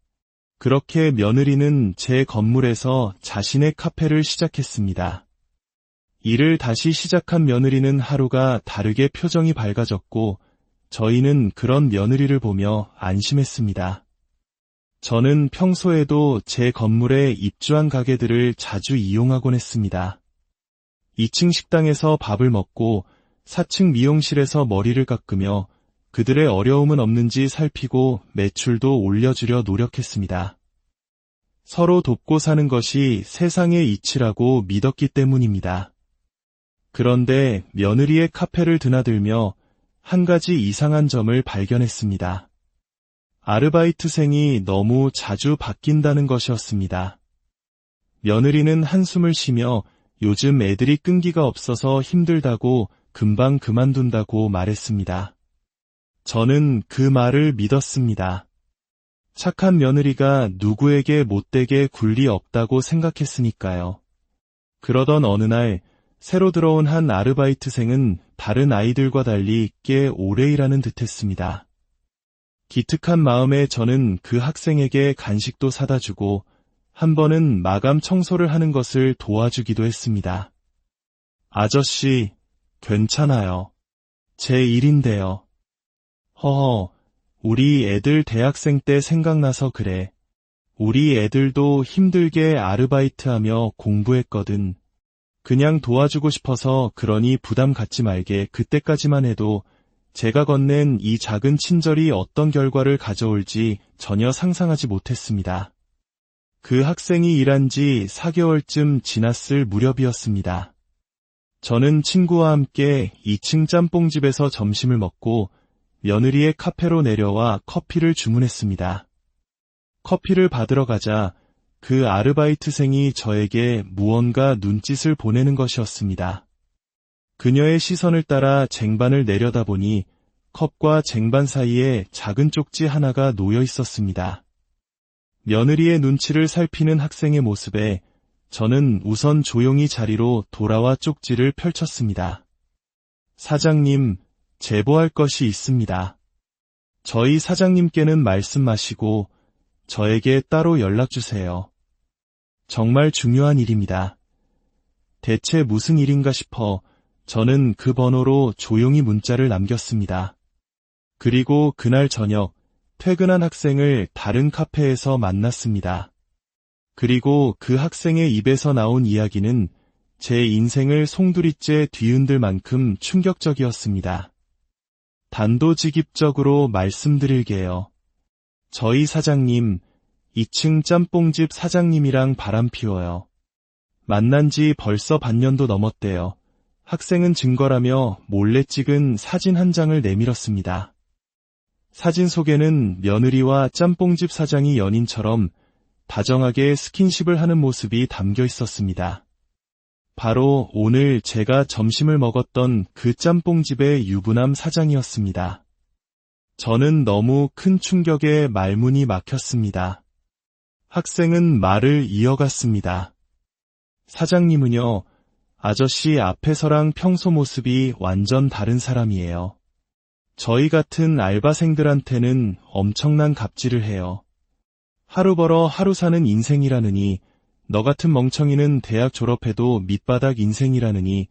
그렇게 며느리는 제 건물에서 자신의 카페를 시작했습니다. 일을 다시 시작한 며느리는 하루가 다르게 표정이 밝아졌고 저희는 그런 며느리를 보며 안심했습니다. 저는 평소에도 제 건물에 입주한 가게들을 자주 이용하곤 했습니다. 2층 식당에서 밥을 먹고 4층 미용실에서 머리를 깎으며 그들의 어려움은 없는지 살피고 매출도 올려주려 노력했습니다. 서로 돕고 사는 것이 세상의 이치라고 믿었기 때문입니다. 그런데 며느리의 카페를 드나들며 한 가지 이상한 점을 발견했습니다. 아르바이트생이 너무 자주 바뀐다는 것이었습니다. 며느리는 한숨을 쉬며 요즘 애들이 끈기가 없어서 힘들다고 금방 그만둔다고 말했습니다. 저는 그 말을 믿었습니다. 착한 며느리가 누구에게 못되게 굴 리 없다고 생각했으니까요. 그러던 어느 날 새로 들어온 한 아르바이트생은 다른 아이들과 달리 꽤 오래 일하는 듯했습니다. 기특한 마음에 저는 그 학생에게 간식도 사다 주고 한 번은 마감 청소를 하는 것을 도와주기도 했습니다. 아저씨, 괜찮아요. 제 일인데요. 허허, 우리 애들 대학생 때 생각나서 그래. 우리 애들도 힘들게 아르바이트하며 공부했거든. 그냥 도와주고 싶어서 그러니 부담 갖지 말게. 그때까지만 해도 제가 건넨 이 작은 친절이 어떤 결과를 가져올지 전혀 상상하지 못했습니다. 그 학생이 일한 지 4개월쯤 지났을 무렵이었습니다. 저는 친구와 함께 2층 짬뽕집에서 점심을 먹고 며느리의 카페로 내려와 커피를 주문했습니다. 커피를 받으러 가자 그 아르바이트생이 저에게 무언가 눈짓을 보내는 것이었습니다. 그녀의 시선을 따라 쟁반을 내려다보니 컵과 쟁반 사이에 작은 쪽지 하나가 놓여 있었습니다. 며느리의 눈치를 살피는 학생의 모습에 저는 우선 조용히 자리로 돌아와 쪽지를 펼쳤습니다. 사장님, 제보할 것이 있습니다. 저희 사장님께는 말씀마시고 저에게 따로 연락주세요. 정말 중요한 일입니다. 대체 무슨 일인가 싶어 저는 그 번호로 조용히 문자를 남겼습니다. 그리고 그날 저녁 퇴근한 학생을 다른 카페에서 만났습니다. 그리고 그 학생의 입에서 나온 이야기는 제 인생을 송두리째 뒤흔들 만큼 충격적이었습니다. 단도직입적으로 말씀드릴게요. 저희 사장님, 2층 짬뽕집 사장님이랑 바람 피워요. 만난 지 벌써 반년도 넘었대요. 학생은 증거라며 몰래 찍은 사진 한 장을 내밀었습니다. 사진 속에는 며느리와 짬뽕집 사장이 연인처럼 다정하게 스킨십을 하는 모습이 담겨 있었습니다. 바로 오늘 제가 점심을 먹었던 그 짬뽕집의 유부남 사장이었습니다. 저는 너무 큰 충격에 말문이 막혔습니다. 학생은 말을 이어갔습니다. 사장님은요, 아저씨 앞에서랑 평소 모습이 완전 다른 사람이에요. 저희 같은 알바생들한테는 엄청난 갑질을 해요. 하루 벌어 하루 사는 인생이라느니, 너 같은 멍청이는 대학 졸업해도 밑바닥 인생이라느니,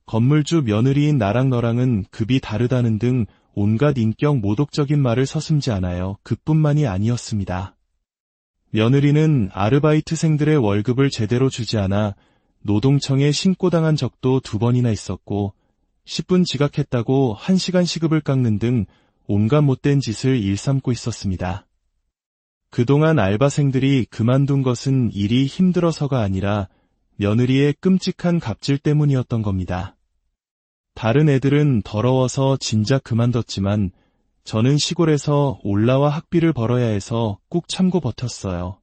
건물주 며느리인 나랑 너랑은 급이 다르다는 등 온갖 인격 모독적인 말을 서슴지 않아요. 그뿐만이 아니었습니다. 며느리는 아르바이트생들의 월급을 제대로 주지 않아 노동청에 신고당한 적도 2번이나 있었고, 10분 지각했다고 1시간 시급을 깎는 등 온갖 못된 짓을 일삼고 있었습니다. 그동안 알바생들이 그만둔 것은 일이 힘들어서가 아니라 며느리의 끔찍한 갑질 때문이었던 겁니다. 다른 애들은 더러워서 진작 그만뒀지만 저는 시골에서 올라와 학비를 벌어야 해서 꾹 참고 버텼어요.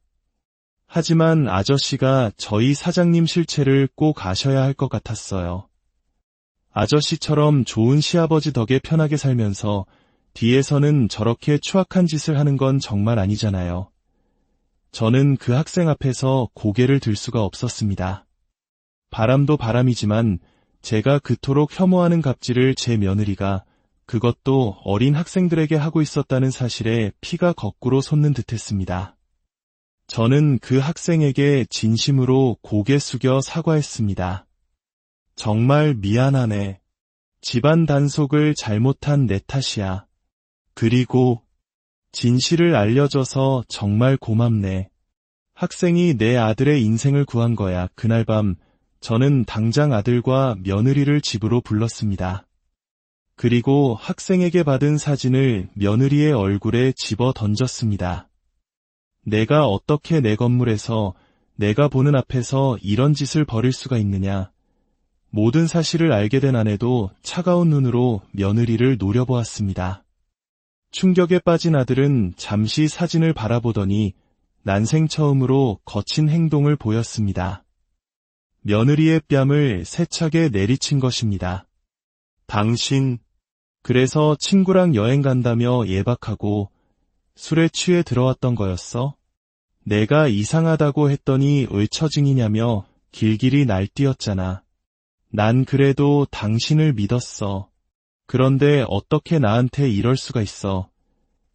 하지만 아저씨가 저희 사장님 실체를 꼭 아셔야 할 것 같았어요. 아저씨처럼 좋은 시아버지 덕에 편하게 살면서 뒤에서는 저렇게 추악한 짓을 하는 건 정말 아니잖아요. 저는 그 학생 앞에서 고개를 들 수가 없었습니다. 바람도 바람이지만 제가 그토록 혐오하는 갑질을 제 며느리가, 그것도 어린 학생들에게 하고 있었다는 사실에 피가 거꾸로 솟는 듯했습니다. 저는 그 학생에게 진심으로 고개 숙여 사과했습니다. 정말 미안하네. 집안 단속을 잘못한 내 탓이야. 그리고 진실을 알려줘서 정말 고맙네. 학생이 내 아들의 인생을 구한 거야. 그날 밤 저는 당장 아들과 며느리를 집으로 불렀습니다. 그리고 학생에게 받은 사진을 며느리의 얼굴에 집어 던졌습니다. 내가 어떻게 내 건물에서 내가 보는 앞에서 이런 짓을 벌일 수가 있느냐. 모든 사실을 알게 된 아내도 차가운 눈으로 며느리를 노려보았습니다. 충격에 빠진 아들은 잠시 사진을 바라보더니 난생 처음으로 거친 행동을 보였습니다. 며느리의 뺨을 세차게 내리친 것입니다. 당신, 그래서 친구랑 여행 간다며 예박하고 술에 취해 들어왔던 거였어? 내가 이상하다고 했더니 왜 처징이냐며 길길이 날뛰었잖아. 난 그래도 당신을 믿었어. 그런데 어떻게 나한테 이럴 수가 있어.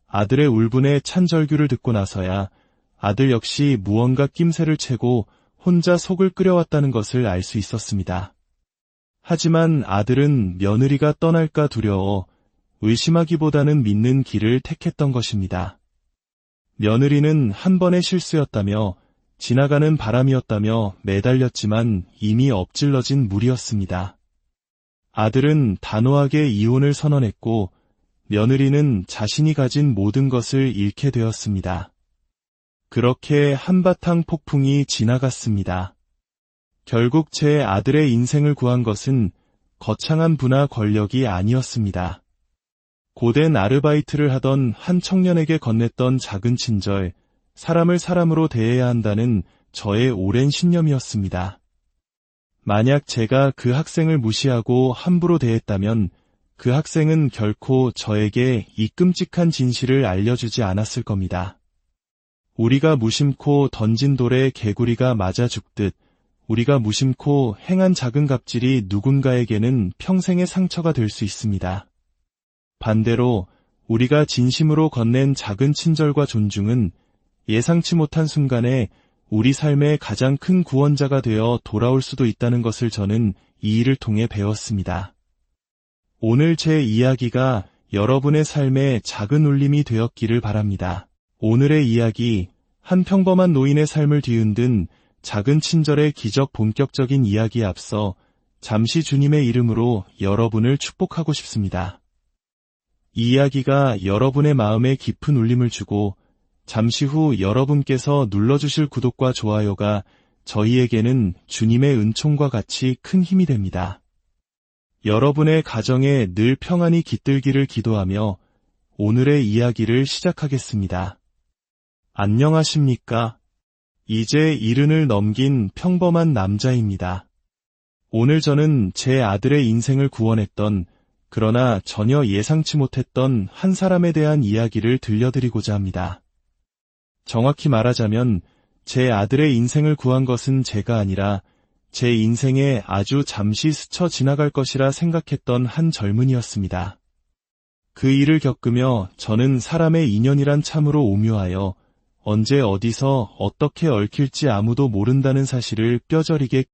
아들의 울분에 찬절규를 듣고 나서야 아들 역시 무언가 낌새를 채고 혼자 속을 끓여왔다는 것을 알 수 있었습니다. 하지만 아들은 며느리가 떠날까 두려워 의심하기보다는 믿는 길을 택했던 것입니다. 며느리는 한 번의 실수였다며 지나가는 바람이었다며 매달렸지만 이미 엎질러진 물이었습니다. 아들은 단호하게 이혼을 선언했고 며느리는 자신이 가진 모든 것을 잃게 되었습니다. 그렇게 한바탕 폭풍이 지나갔습니다. 결국 제 아들의 인생을 구한 것은 거창한 부나 권력이 아니었습니다. 고된 아르바이트를 하던 한 청년에게 건넸던 작은 친절, 사람을 사람으로 대해야 한다는 저의 오랜 신념이었습니다. 만약 제가 그 학생을 무시하고 함부로 대했다면 그 학생은 결코 저에게 이 끔찍한 진실을 알려주지 않았을 겁니다. 우리가 무심코 던진 돌에 개구리가 맞아 죽듯 우리가 무심코 행한 작은 갑질이 누군가에게는 평생의 상처가 될 수 있습니다. 반대로 우리가 진심으로 건넨 작은 친절과 존중은 예상치 못한 순간에 우리 삶의 가장 큰 구원자가 되어 돌아올 수도 있다는 것을 저는 이 일을 통해 배웠습니다. 오늘 제 이야기가 여러분의 삶에 작은 울림이 되었기를 바랍니다. 오늘의 이야기, 한 평범한 노인의 삶을 뒤흔든 작은 친절의 기적 본격적인 이야기에 앞서 잠시 주님의 이름으로 여러분을 축복하고 싶습니다. 이 이야기가 여러분의 마음에 깊은 울림을 주고 잠시 후 여러분께서 눌러주실 구독과 좋아요가 저희에게는 주님의 은총과 같이 큰 힘이 됩니다. 여러분의 가정에 늘 평안이 깃들기를 기도하며 오늘의 이야기를 시작하겠습니다. 안녕하십니까? 이제 70을 넘긴 평범한 남자입니다. 오늘 저는 제 아들의 인생을 구원했던, 그러나 전혀 예상치 못했던 한 사람에 대한 이야기를 들려드리고자 합니다. 정확히 말하자면 제 아들의 인생을 구한 것은 제가 아니라 제 인생에 아주 잠시 스쳐 지나갈 것이라 생각했던 한 젊은이였습니다. 그 일을 겪으며 저는 사람의 인연이란 참으로 오묘하여 언제 어디서 어떻게 얽힐지 아무도 모른다는 사실을 뼈저리게